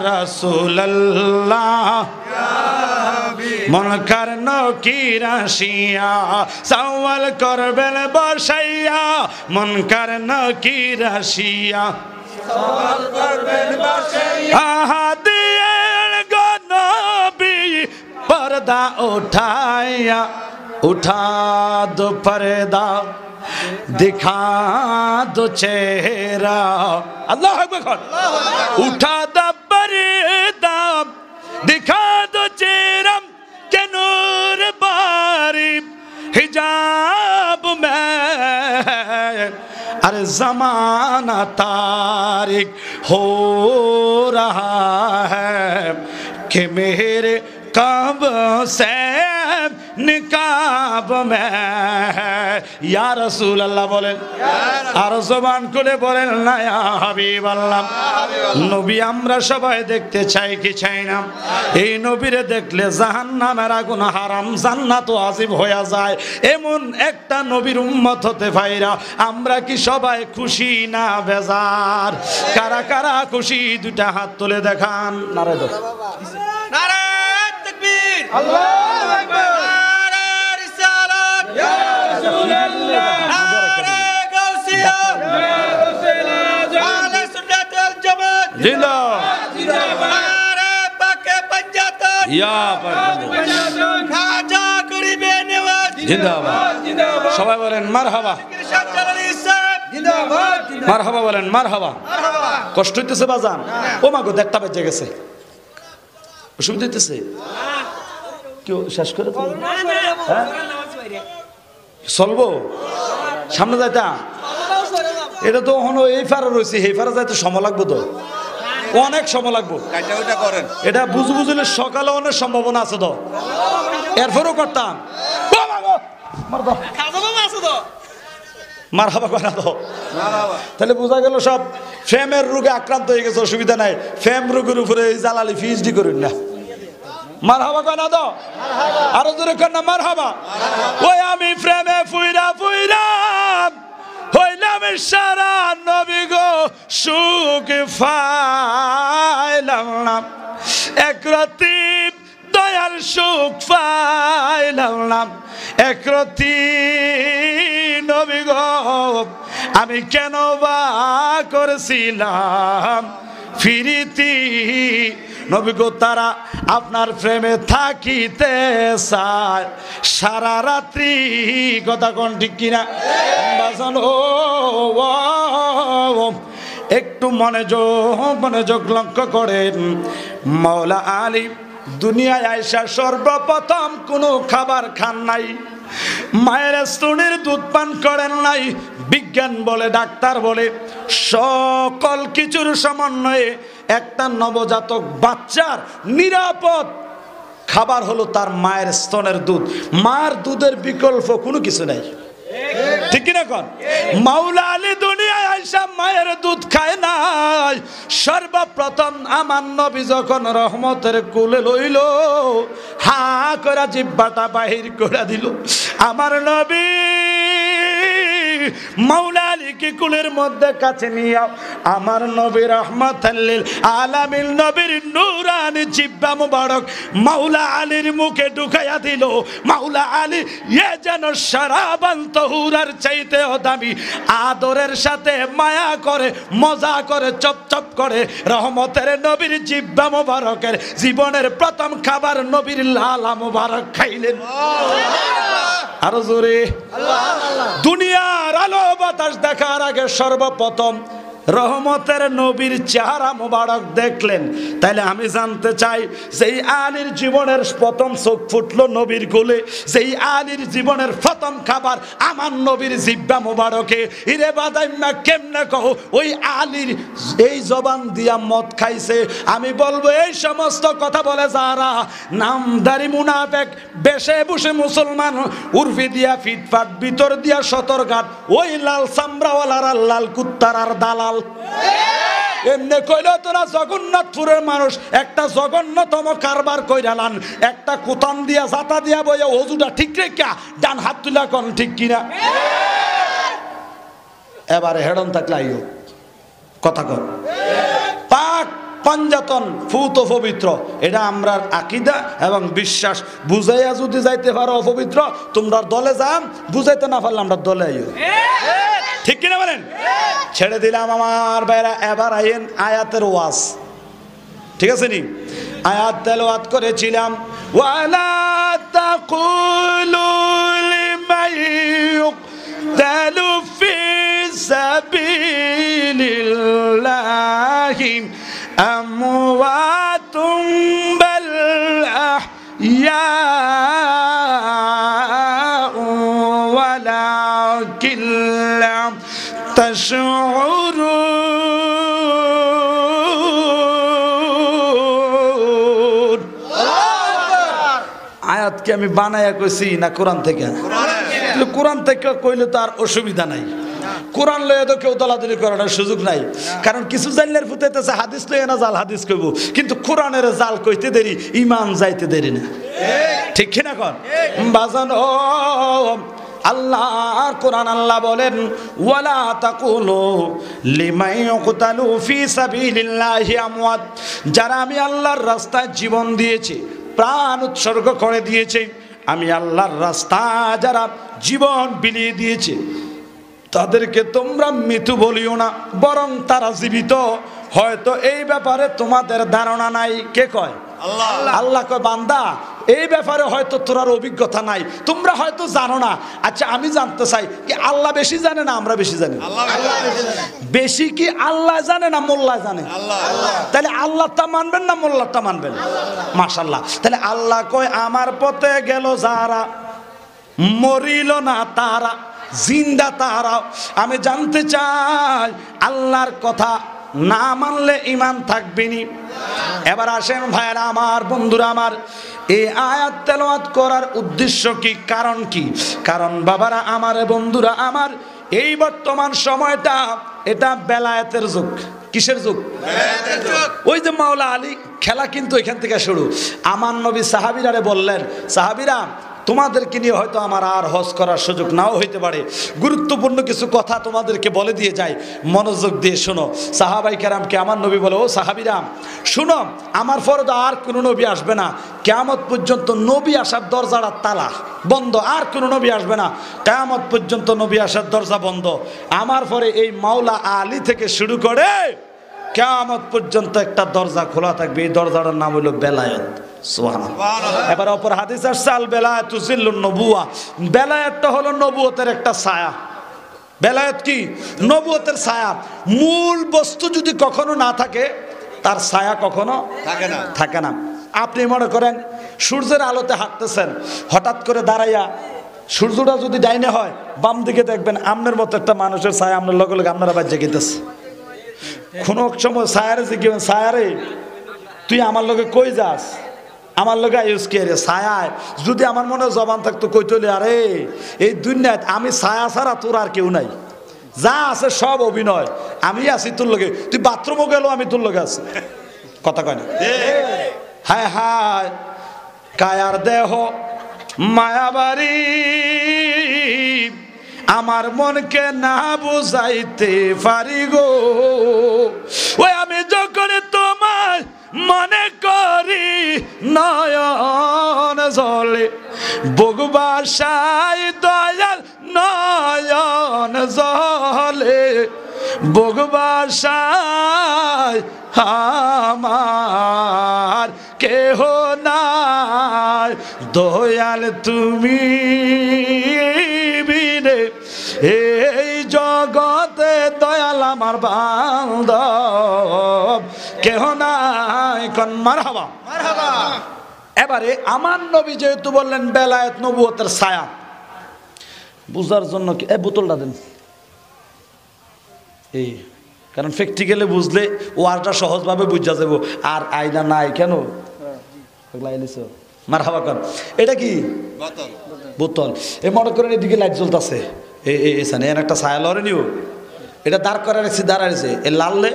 রাসূলুল্লাহ। মুনকার নকির আসিয়া সওয়াল করবেন বসাইয়া, মুনকার নকির আসিয়া সওয়াল করবেন বসাইয়া, আহা দিয়ে গো নবী পর্দা উঠাইয়া, उठा दो पर्दा दिखा दो चेहरा, अल्लाह अकबर, उठा दो पर्दा दिखा दो चेहरा के नूर बारी हिजाब में, अरे ज़माना तारिक हो रहा है कि मेरे कब से निकाब में या रसूल अल्लाह बोलें, আর জবান খুলে বলেন না ইয়া হাবিবাল্লাহ। নবী আমরা সবাই দেখতে চাই কি চাই না? এই নবীরে দেখলে জাহান্নামের আগুন হারাম, জান্নাত ওয়াজিব হয়ে যায়, এমন একটা নবীর উম্মত হতে পাইরা আমরা কি সবাই খুশি না বেজার? কারা কারা খুশি দুইটা হাত তুলে দেখান। নারে দাও, নারে তাকবীর, আল্লাহু আকবার, নারে রিসালাত, ইয়া রাসূলুল্লাহ, নারে গাউসিয়া, ইয়া রাসূলুল্লাহ, আহলে সুন্নাত ওয়াল জামাত জিন্দাবাদ, জিন্দাবাদ, নারে পাকে পাঞ্জাতন, ইয়া পাঞ্জাতন, খাজা গরিবে নওয়াজ জিন্দাবাদ, জিন্দাবাদ, সবাই বলেন মারহাবা, জিন্দাবাদ, মারহাবা বলেন, মারহাবা, মারহাবা। কষ্ট হইতেছে বাজান? ও মা গো, দেখটা বেজে গেছে, অসুবিধা হইতেছে? কেউ শেষ করে চলবো সামনে যাইতা? এটা তো হলো এই ফারা রয়েছে, এই ফারা যাইতে সময় লাগবো, তো অনেক সময় লাগবো। এটা বুঝু বুঝলে সকালে অনেক সম্ভাবনা আছে, তো এরপরও করতাম। মারহাবা করা তো, তাহলে বোঝা গেল সব ফেমের রোগে আক্রান্ত হয়ে গেছে, অসুবিধা নাই। ফেম রোগের উপরে জালালি পিএইচডি করুন না। মারহাবা কয় না তো? আরো জোরে কর না মারহাবা। ওই আমি প্রেমে ফুইরা ফুইরা হইলাম সারা নবী গো, সুখ পাইলাম না এক রাতি, দয়াল সুখ পাইলাম না এক রাতি নবী গো, আমি কেন বা করেছিলাম ফিরিতি নবী গো, তারা আপনার প্রেমে থাকিতে চায় সারা রাত্রি। কথা কোন ঠিক কিনা বাজান? ও একটু মনোযোগ লক্ষ্য করেন। মাওলা আলী দুনিয়ায় আইসা সর্বপ্রথম কোনো খাবার খান নাই, মায়ের স্তনের দুধ পান করেন নাই। বিজ্ঞান বলে, ডাক্তার বলে, সকল কিছুর সমন্বয়ে একটা নবজাতক বাচ্চার নিরাপদ খাবার হলো তার মায়ের স্তনের দুধ। মার দুধের বিকল্প কোনো কিছু নাই, ঠিক কিনা কোন? মাওলা আলী দুনিয়ায় আইসা মায়ের দুধ খায় নাই। সর্বপ্রথম আমার নবী যখন রহমতের কুলে লইল, হা করে জিহ্বাটা বাহির করে দিল। আমার নবী মাওলা আলীকে কুলের মধ্যে কাছে নিয়ে আমার নবী রাহমাতাল লিল আলামিন নবীর নূরানি জিহ্বা মুবারক মাওলা আলীর মুখে ঢুকাইয়া দিল। মাওলা আলী এ যেন শরাবান তহুরার চাইতেও দামি আদরের সাথে মায়া করে মজা করে চপচপ করে রহমতের নবীর জিহ্বা মুবারকের জীবনের প্রথম খাবার নবীর লালা মুবারক খাইলেন। আরো জোরে দুনিয়ার আলো বাতাস দেখার আগে সর্বপ্রথম রহমতের নবীর চেহারা মোবারক দেখলেন। তাইলে আমি জানতে চাই, যেই আলীর জীবনের প্রথম চোখ ফুটলো নবীর কোলে, যেই আলীর জীবনের প্রথম খাবার আমার নবীর জিহ্বা মোবারকে, ইরে বাদাইম্মা কেমনে কও ওই আলীর এই জবান দিয়া মদ খাইছে। আমি বলবো এই সমস্ত কথা বলে যারা নামদারি মুনাফেক বেশে বসে মুসলমান উর্ফি দিয়া ফিটফাট ভিতর দিয়া সতর্ঘাট ওই লাল চামড়াওয়ালার আর লাল কুত্তার আর দালাল এমনি কইলে তোরা জগন্নাথপুরের মানুষ একটা জঘন্যতম কারবার কইরালান। একটা কুতান দিয়া জাতা দিয়া বইয়া অজুটা ঠিক রেখা ডান হাত তুলা কোন ঠিক কিনা? এবারে হেডন থাকলে আইও কথা কর। পাক পাঞ্জাতন ফুত পবিত্র, এটা আমরা আকীদা এবং বিশ্বাস। বুঝাইয়া যদি যাইতে পারো অপবিত্র, তোমরা দলে যান, বুঝাইতে না পারলে আমরা দলে আইও, ঠিক কিনা বলেন? ছেড়ে দিলাম আমার ভাইরা। এবার আইন আয়াতের ওয়াজ, ঠিক আছে নি? আয়াত তেলাওয়াত করেছিলাম, ওয়ালা তাকুলু লিমান ইউকতালু ফি সাবিলিল্লাহি আমওয়াতুম বাল আহইয়াউ ওয়ালাকিন লা তাশউরুন। আয়াতকে আমি বানায়া কইছি না কোরআন থেকে? কোরআন থেকে কইলে তো আর অসুবিধা নাই। কোরআন লয়ে তো কেউ দলাদলি করার সুযোগ নাই, কারণ কিছু জানলের ফুটাইতেছে হাদিস লয়ে না জাল হাদিস কইব, কিন্তু কোরআনের জাল কইতে দেরি ইমান যাইতে দেরি না, ঠিক কিনা কন বাজান? ও আল্লাহর কোরআন আল্লাহ বলেন, ওয়ালা তাকুলু লিমান ইউকতালু ফি সাবিলিল্লাহি আমওয়াত, যারা আমি আল্লাহর রাস্তায় জীবন দিয়েছি, প্রাণ উৎসর্গ করে দিয়েছে, আমি আল্লাহর রাস্তায় যারা জীবন বিলিয়ে দিয়েছে তাদেরকে তোমরা মৃত্যু বলিও না, বরং তারা জীবিত। হয়তো এই ব্যাপারে তোমাদের ধারণা নাই। কে কয়? আল্লাহ। আল্লাহ কয়, বান্দা এই ব্যাপারে হয়তো তোর অভিজ্ঞতা নাই, তোমরা হয়তো জানো না। আচ্ছা আমি জানতে চাই কি আল্লাহ বেশি জানে না আমরা বেশি জানি? বেশি কি আল্লাহ জানে না মোল্লা জানে? তাহলে আল্লাহটা মানবেন না মোল্লাটা মানবেন? মাশাআল্লাহ। তাহলে আল্লাহ কয়, আমার পথে গেল যারা, মরিল না তারা, জিন্দা তারা। আমি জানতে চাই আল্লাহর কথা না মানলে ঈমান থাকবে নি? এবার আসেন ভাইরা আমার, বন্ধুরা আমার, এই আয়াত তেলাওয়াত করার উদ্দেশ্য কি, কারণ কি? কারণ বাবারা আমার, বন্ধুরা আমার, এই বর্তমান সময়টা এটা বেলায়েতের যুগ। কিসের যুগ? বেলায়েতের যুগ। ওই যে মাওলা আলী খেলা কিন্তু এখান থেকে শুরু। আমার নবী সাহাবীরারে বললেন, সাহাবীরা তোমাদেরকে নিয়ে হয়তো আমার আর হজ করার সুযোগ নাও হইতে পারে, গুরুত্বপূর্ণ কিছু কথা তোমাদেরকে বলে দিয়ে যাই, মনোযোগ দিয়ে শোনো। সাহাবাই কেরামকে আমার নবী বলে, ও সাহাবীরা শুনো, আমার পরে তো আর কোনো নবী আসবে না, কিয়ামত পর্যন্ত নবী আসার দরজাটা তালা বন্ধ, আর কোনো নবী আসবে না, কিয়ামত পর্যন্ত নবী আসার দরজা বন্ধ। আমার পরে এই মাওলা আলী থেকে শুরু করে কিয়ামত পর্যন্ত একটা দরজা খোলা থাকবে, এই দরজাটার নাম হলো বেলায়েত। সুবহানাল্লাহ। এবার অপর হাদিস আসছে, আল বেলায়েতু জিল্লুন নবুওয়া, বেলায়েতটা হলো নবুয়তের একটা ছায়া। বেলায়েত কি? নবুয়তের ছায়া। মূল বস্তু যদি কখনো না থাকে, তার ছায়া কখনো থাকে না। আপনি মনে করেন সূর্যের আলোতে হাঁটতেছেন, হঠাৎ করে দাঁড়াইয়া সূর্যটা যদি ডাইনে হয়, বাম দিকে দেখবেন আপনার মতো একটা মানুষের ছায়া আপনার লগে লগে আপনারা বাজ্যে গেতেছে। কোনো সময় ছায়ারে জিজ্ঞেস ছায়ারে তুই আমার লগে কই যাস আমার লগে আইস কে রে ছায়ায় যদি আমার মনে জবান থাকতো কই তলি আরে এই দুনিয়ায় আমি ছায়া ছাড়া তোর আর কেউ নাই যা আছে সব অভিনয় আমি আছি তোর লগে তুই বাথরুমও গেল আমি তোর লগে আছি কথা কয় না হায় হায় কায়ার দেহ মায়াবাড়ি আমার মনকে না বুঝাইতে পারি গো ওই আমি যখন তোমার মনে করি নয়ন জলে বগবাসায় দয়াল নয়ন জলে বগবাসায় আমার কেহ নাই দয়াল তুমি বিনে এই জগতে দয়াল আমার বান্ধব কেহ নাই কোন মারহাবা মারহাবা। এবারে আমার নবী যেহেতু বললেন বেলায়েত নবুয়তের ছায়া বুঝার জন্য কি এই বোতলটা দেন এই কারণ প্র্যাকটিক্যালি বুঝলে ওয়ার্ডটা সহজভাবে বুঝা যাব আর আয়না নাই কেন মারহাবা কর এটা কি বোতল বোতল এই মনে করেন এদিকে লাইট জ্বলতেছে এখানে একটা ছায়া লরে নিও এটা দাঁড় করে রেখেছি দাঁড়াইছে এ লাললে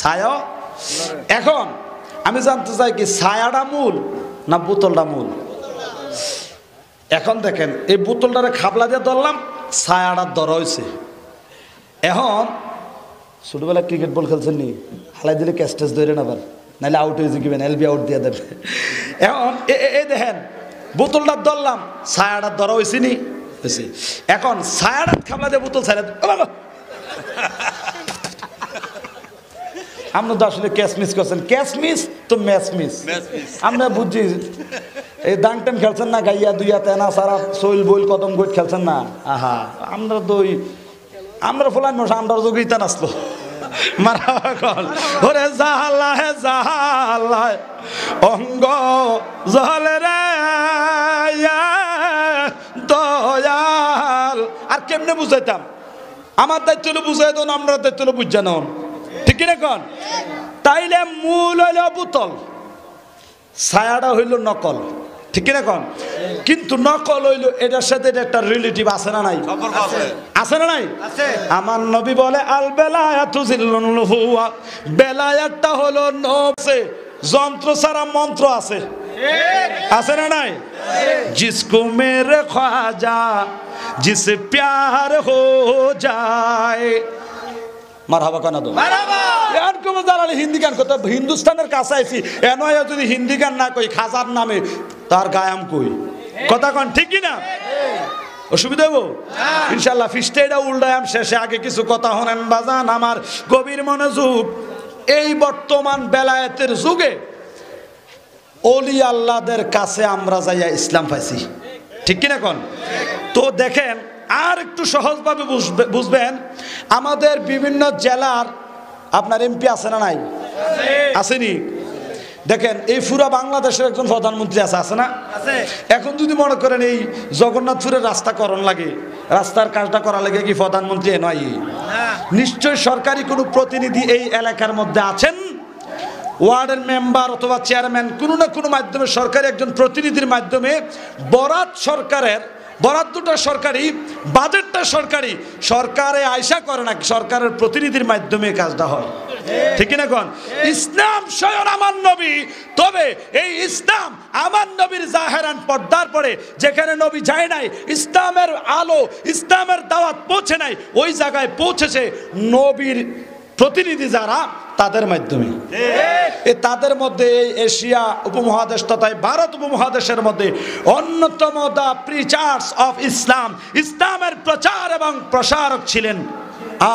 ছায়া এখন আমি জানতে চাই কি ছায়াটা মূল না বোতলটা মূল এখন দেখেন এই বোতলটারে খাবলা দিয়ে ধরলাম ছায়াটা ধরা হয়েছে এখন ছোটবেলা ক্রিকেট বল খেলছেন নি হালাই দিলে ক্যাচ ট্যাচ ধরে নেবেন নাহলে আউট হয়ে যাবেন এলবি আউট দিয়ে দেবে এখন এই দেখেন বোতলটা ধরলাম ছায়াটা ধরা হয়েছে নি এখন ছায়াটা খাবলা দিয়ে বোতল ছায়া আমরা তো আসলে ক্যাচ মিস করছেন ক্যাচ মিস তো ম্যাচ মিস আমরা বুঝছি এই দাং টান খেলছেন না গাইয়া দুইয়া তেনা সারা শৈল বইল কদম গোট খেলছেন না আহা আমরা তো আমরা ফলান মশা আমরা যোগিতা নাচলো মারা কল ওরে জাহালা হে জাহালা অঙ্গ জলে রে দয়াল আর কেমনে বুঝাইতাম আমার দায়িত্ব হলো বুঝাই দেন আমরা দায়িত্ব হলো বুঝা নন ঠিক কিনা কন তাইলে মূল হইল বোতল ছায়াটা হইল নকল ঠিক কিনা কন কিন্তু নকল হইল এটার সাথে একটা রিলেটিভ আছে না নাই আছে না নাই আমার নবী বলে আল বেলায়াতু জিল্লুল হুয়া বেলায়াতটা হলো নবসে যন্ত্র ছাড়া মন্ত্র আছে আছে না নাই जिसको मेरे ख्वाजा जिसे प्यार हो जाए মারহাবা কানা দো মারহাবা ইয়ান কোন জালালে হিন্দি গান কত হিন্দুস্তানের কাছে আইছি এনয়া যদি হিন্দি গান না কই খাজার নামে তার গায়াম কই কথা কোন ঠিক কি না অসুবিধা হবো ইনশাআল্লাহ ফিস্টেডা উল্টায়াম শেষে আগে কিছু কথা হনেন বাজান আমার গভীর মনোযোগ এই বর্তমান বেলায়েতের যুগে ওলি আল্লাহদের কাছে আমরা যাইয়া ইসলাম পাইছি ঠিক কি না কোন তো দেখেন আর একটু সহজভাবে বুঝবেন আমাদের বিভিন্ন জেলার আপনার এমপি আছে না নাই আসেনি দেখেন এই পুরা বাংলাদেশের একজন প্রধানমন্ত্রী আছে না এখন যদি মনে করেন এই জগন্নাথপুরের রাস্তা করণ লাগে রাস্তার কাজটা করা লাগে কি প্রধানমন্ত্রী নয় নিশ্চয় সরকারি কোনো প্রতিনিধি এই এলাকার মধ্যে আছেন ওয়ার্ডের মেম্বার অথবা চেয়ারম্যান কোনো না কোনো মাধ্যমে সরকারি একজন প্রতিনিধির মাধ্যমে বরাত সরকারের বরাদ্দটা সরকারি বাজেটটা সরকারি সরকারে আয়সা করে না সরকারের প্রতিনিধির মাধ্যমে কাজটা হয় ঠিক না কোন ইসলাম স্বয়ং আমার নবী তবে এই ইসলাম আমার নবীর জাহেরান পর্দার পরে যেখানে নবী যায় নাই ইসলামের আলো ইসলামের দাওয়াত পৌঁছে নাই ওই জায়গায় পৌঁছেছে নবীর প্রতিনিধি যারা তাদের মাধ্যমে তাদের মধ্যে এশিয়া উপমহাদেশ তথা ভারত উপমহাদেশের মধ্যে অন্যতম দা প্রিচার্স অফ ইসলাম ইসলামের প্রচার এবং প্রসারক ছিলেন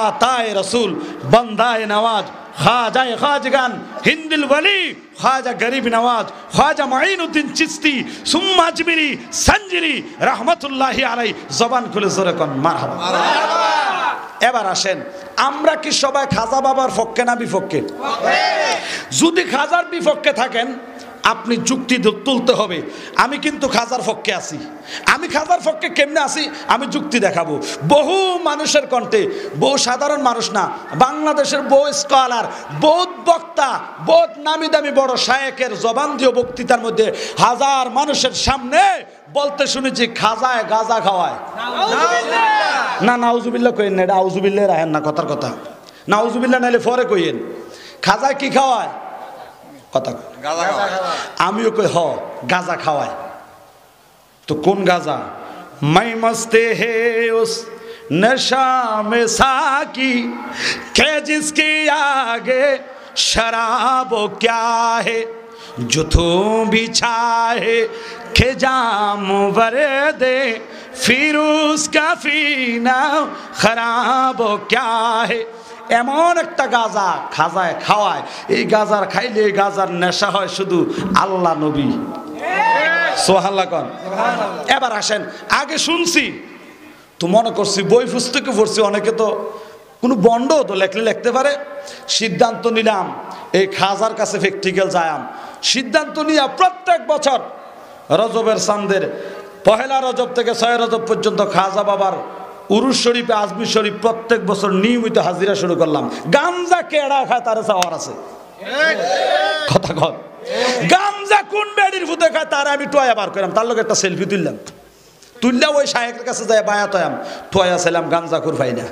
আতায়ে রাসূল বান্দায়ে নওয়াজ খাজায়ে খাজগান হিন্দিল ওয়ালি খাজা গরিব নওয়াজ খাজা মাইনুদ্দিন চিশতি সুম্মা আজমিরি সঞ্জিরি রহমাতুল্লাহি আলাইহি জবান খুলে জোরে কোন মারহাবা মারহাবা এবার আসেন আমরা কি সবাই খাজা বাবার পক্ষে না বিপক্ষে যদি খাজার বিপক্ষে থাকেন আপনি যুক্তি তুলতে হবে। আমি কিন্তু খাজার পক্ষে আছি। আমি খাজার পক্ষে কেমনে আছি আমি যুক্তি দেখাবো। বহু মানুষের কণ্ঠে, বহু সাধারণ মানুষ না, বাংলাদেশের বহু স্কলার, বহু বক্তা, বহু নামি দামি বড় শায়েকের জবান দিয়ে বক্তৃতার মধ্যে হাজার মানুষের সামনে বলতে শুনেছি খাজায় গাঁজা খাওয়ায়। না নাউজুবিল্লাহ কইেন না, এটা আউজুবিল্লাহ রাহেন না, কথার কথা। নাউজুবিল্লাহ নাইলে পরে কইেন। খাজায় কি খাওয়ায়? কথা আমিও কই হ গাঁজা খাওয়ায়। তো কোন গাঁজা? মাই মস্তে হে উস নশা মে সাকি কে জিসকে আগে শরাব ক্যা হে जो तू बिछाए के जाम भरे दे फिर उसका फीना खराब क्या है। এমন একটা গাঁজা খাজায় খাওয়ায়, এই গাঁজার খাইলে এই গাঁজার নেশা হয় শুধু আল্লাহ নবী। সুবহানাল্লাহ কোন। এবার আসেন, আগে শুনছি তো মনে করছি বই পুস্তকে পড়ছি, অনেকে তো কোনো বন্ড তো লেখলে লিখতে পারে। সিদ্ধান্ত নিলাম এই খাজার কাছে প্র্যাকটিক্যাল যায়াম। সিদ্ধান্ত নিয়ে প্রত্যেক বছর রজবের চাঁদের পহেলা রজব থেকে 6 রজব পর্যন্ত খাজা বাবার উরুস শরীফে আজমির শরীফ প্রত্যেক বছর নিয়মিত হাজিরা শুরু করলাম। গামজা কেডা খায় তার চাওয়ার আছে, কথা কর। গামজা কোন বেডির ফুতে খায় তার আমি টয়া বার করলাম, তার লগে একটা সেলফি তুললাম, তুললা ওই শায়েকের কাছে যায় বায়াত হইলাম, টয়া ছিলাম গামজা খুর পাই না।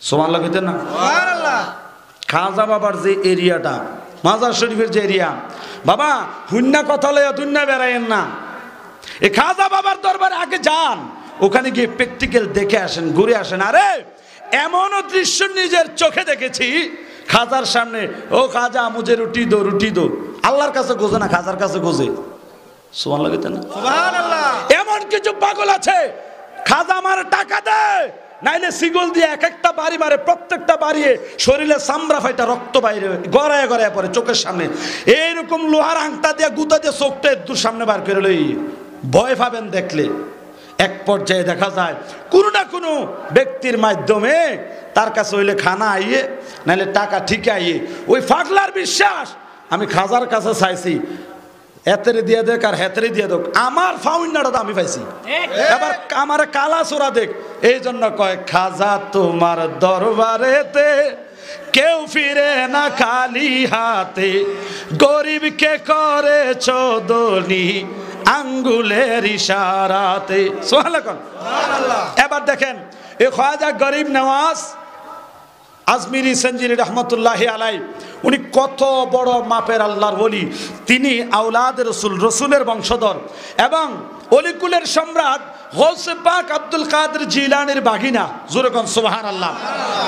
সুবহানাল্লাহ কইতেন না? সুবহানাল্লাহ। খাজা বাবার যে এরিয়াটা, মাজার শরীফের যে এরিয়া, বাবা হুন্না কথা লইয়া দুন্না বেড়াইয়েন না। এই খাজা বাবার দরবারে আগে যান, ওখানে গিয়ে প্র্যাকটিক্যাল দেখে আসেন, ঘুরে আসেন। আরে এমনও দৃশ্য নিজের চোখে দেখেছি, খাজার সামনে ও খাজা মুঝে রুটি দো, রুটি দো। আল্লাহর কাছে গোজে না, খাজার কাছে গোজে। সুবহানাল্লাহ কইতেন না? সুবহানাল্লাহ। এমন কিছু পাগল আছে, খাজা আমার টাকা দে, নাইলে সিগল দিয়ে এক একটা বাড়ি মারে, প্রত্যেকটা বাড়িয়ে শরীরে চামড়া ফাইটা রক্ত বাইরে গড়ায় গড়ায় পড়ে চোখের সামনে। এইরকম লোহার আংটা দিয়ে গুতা দিয়ে চোখটা একটু সামনে বার করে লই, ভয় পাবেন দেখলে। এক পর্যায়ে দেখা যায় কোনো না কোনো ব্যক্তির মাধ্যমে তার কাছে হইলে খানা আইয়ে, নাইলে টাকা ঠিক আইয়ে। ওই ফাগলার বিশ্বাস আমি খাজার কাছে চাইছি, হেতেরে দিয়ে দেখ আর হেতেরে দিয়ে দেখ, আমার ফাউন্ডারটা আমি পাইছি। এবার আমার কালা চোরা দেখ। এই জন্য কয় খাজা তোমার দরবারেতে কেউ ফিরে না খালি হাতে, গরিবকে করেছ ধনী আঙ্গুলের ইশারাতে। সুবহানাল্লাহ। এবার দেখেন এই খাজা গরিব নওয়াজ আজমিরি সঞ্জিরি রহমতুল্লাহি আলাই, উনি কত বড় মাপের আল্লাহর ওলি। তিনি আওলাদ রসুল, রসুলের বংশধর এবং অলিকুলের সম্রাট গৌসে পাক আব্দুল কাদের জিলানির বাগিনা। জোরে কোন সুবহানাল্লাহ।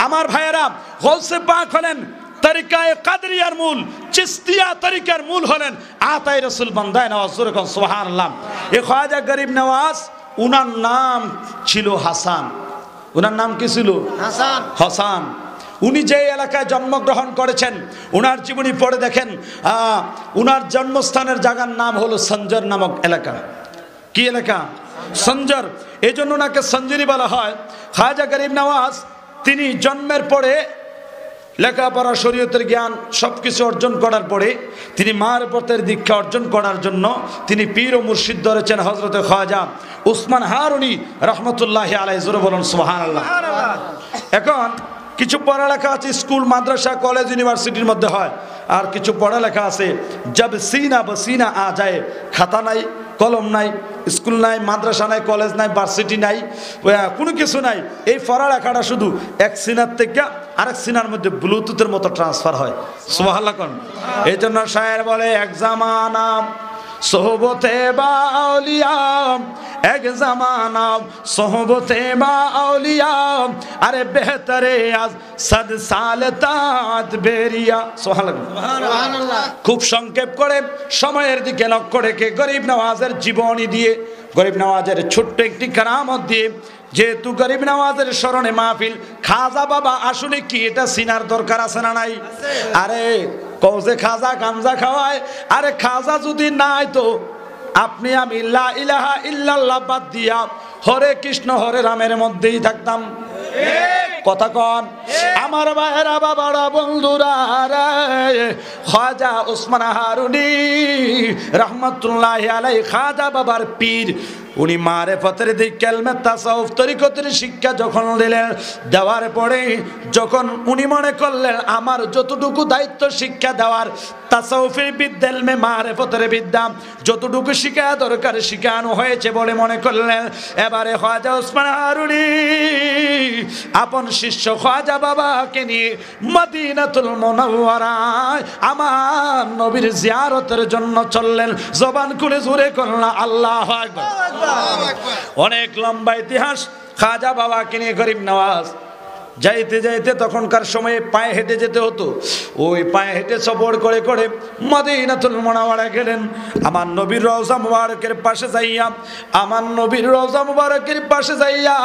আমার ভাইয়েরা, গৌসে পাক হলেন তরিকায়ে কাদরিয়ার মূল, চিশতিয়া তরিকার মূল হলেন আতায়ে রসুল বান্দায়ে নওয়াজ। জোরে কোন সুবহানাল্লাহ। এই খাজা গরিব নওয়াজ, উনার নাম ছিল হাসান। উনার নাম কি ছিল? হাসান। হাসান। উনি যে এলাকায় জন্মগ্রহণ করেছেন, উনার জীবনী পড়ে দেখেন, উনার জন্মস্থানের জায়গার নাম হলো সঞ্জর নামক এলাকা। কি এলাকা? সঞ্জর। এই জন্য ওনাকে সঞ্জরি বলা হয়। খাজা গরিব নওয়াজ তিনি জন্মের পরে লেখাপড়া, শরীয়তের জ্ঞান সবকিছু অর্জন করার পরে তিনি মার পথের দীক্ষা অর্জন করার জন্য তিনি পীর ও মুর্শিদ ধরেছেন হযরতে খাজা উসমান হারুনি রহমতুল্লাহি আলাইহি। জোরে বলুন সুবহানাল্লাহ। এখন কিছু পড়ালেখা আছে স্কুল, মাদ্রাসা, কলেজ, ইউনিভার্সিটির মধ্যে হয়, আর কিছু পড়ালেখা আছে জব সিনা বসিনা আ যায়, খাতা নাই, কলম নাই, স্কুল নাই, মাদ্রাসা নাই, কলেজ নাই, ভার্সিটি নাই, কোনো কিছু নাই। এই পড়ালেখাটা শুধু এক সিনার থেকে আরেক সিনার মধ্যে ব্লুটুথের মতো ট্রান্সফার হয়। সুবহানাল্লাহ। এই জন্য শায়ের বলে, এক জামানা সোহবতে বা আউলিয়া, এক জামানা সোহবতে বা আউলিয়া, আরে বেহতরে আজ সদ সাল তাত বেরিয়া। সুবহানাল্লাহ। খুব সংক্ষেপ করে সময়ের দিকে লক্ষ্য রেখে গরিব নওয়াজের জীবনী দিয়ে, গরিব নওয়াজের ছোট্ট একটি কারামত দিয়ে, যেহেতু গরিব নওয়াজের স্মরণে মাহফিল, খাজা বাবা আসলে কি এটা সিনার দরকার আছে না নাই? আরে কৌজে খাজা গামজা খাওয়ায়, আরে খাজা যদি নাই তো আপনি আমি লা ইলাহা ইল্লাল্লাহ বাদ দিয়া হরে কৃষ্ণ হরে রামের মধ্যেই থাকতাম। কথা কন আমার ভাইরা বাবারা বন্ধুরা রে খাজা ওসমান হারুনি রহমাতুল্লাহি আলাইহি খাজা বাবার পীর উনি মারেফতের দিক কালমা তাসাউফ তরিকতের শিক্ষা যখন দিলেন দেওয়ার পরে যখন উনি মনে করলেন আমার যতটুকু দায়িত্ব শিক্ষা দেওয়ার তাসাউফের বিদ্যা ইলমে মারেফতের বিদ্যা যতটুকু শিক্ষা দরকার শিখানো হয়েছে বলে মনে করলেন এবারে খাজা ওসমান হারুনি আপন শিষ্য খাজা বাবাকে নিয়ে মদিনাতুল মুনাওয়ারায় আমার নবীর জিয়ারতের জন্য চললেন জবান খুলে জোরে করলেন আল্লাহু আকবার অনেক লম্বা ইতিহাস খাজা বাবাকে নিয়ে গরিব নওয়াজ যাইতে যাইতে তখনকার সময়ে পায়ে হেঁটে যেতে হতো ওই পায়ে হেঁটে সফর করে করে মদিনাতুল মুনাওয়ারা গেলেন আমার নবীর রওজা মুবারকের পাশে যাইয়া আমার নবীর রওজা মুবারকের পাশে যাইয়া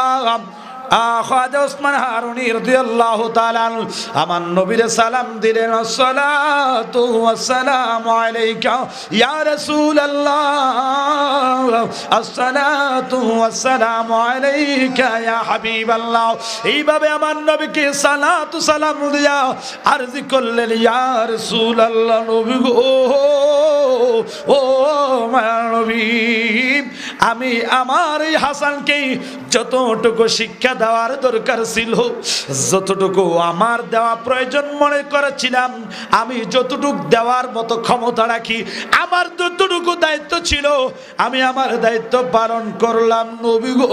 খাজা ওসমান হারুনি রাদিয়াল্লাহু তাআলা আমার নবীর সালাম দিলেন আসসালাতু ওয়াসসালামু আলাইকা ইয়া রাসূলুল্লাহ আসসালাতু ওয়াসসালামু আলাইকা ইয়া হাবিবাল্লাহ এইভাবে আমার নবীকে সালাতু সালাম দিয়া আরজ করলেন ইয়া রাসূলুল্লাহ নবী গো ও আমার নবী আমি আমার এই হাসানকে যতটুকু শিক্ষা দেওয়ার দরকার ছিল যতটুকু আমার দেওয়া প্রয়োজন মনে করেছিলাম আমি যতটুকু দেওয়ার মতো ক্ষমতা রাখি আমার যতটুকু দায়িত্ব ছিল আমি আমার দায়িত্ব পালন করলাম নবী গো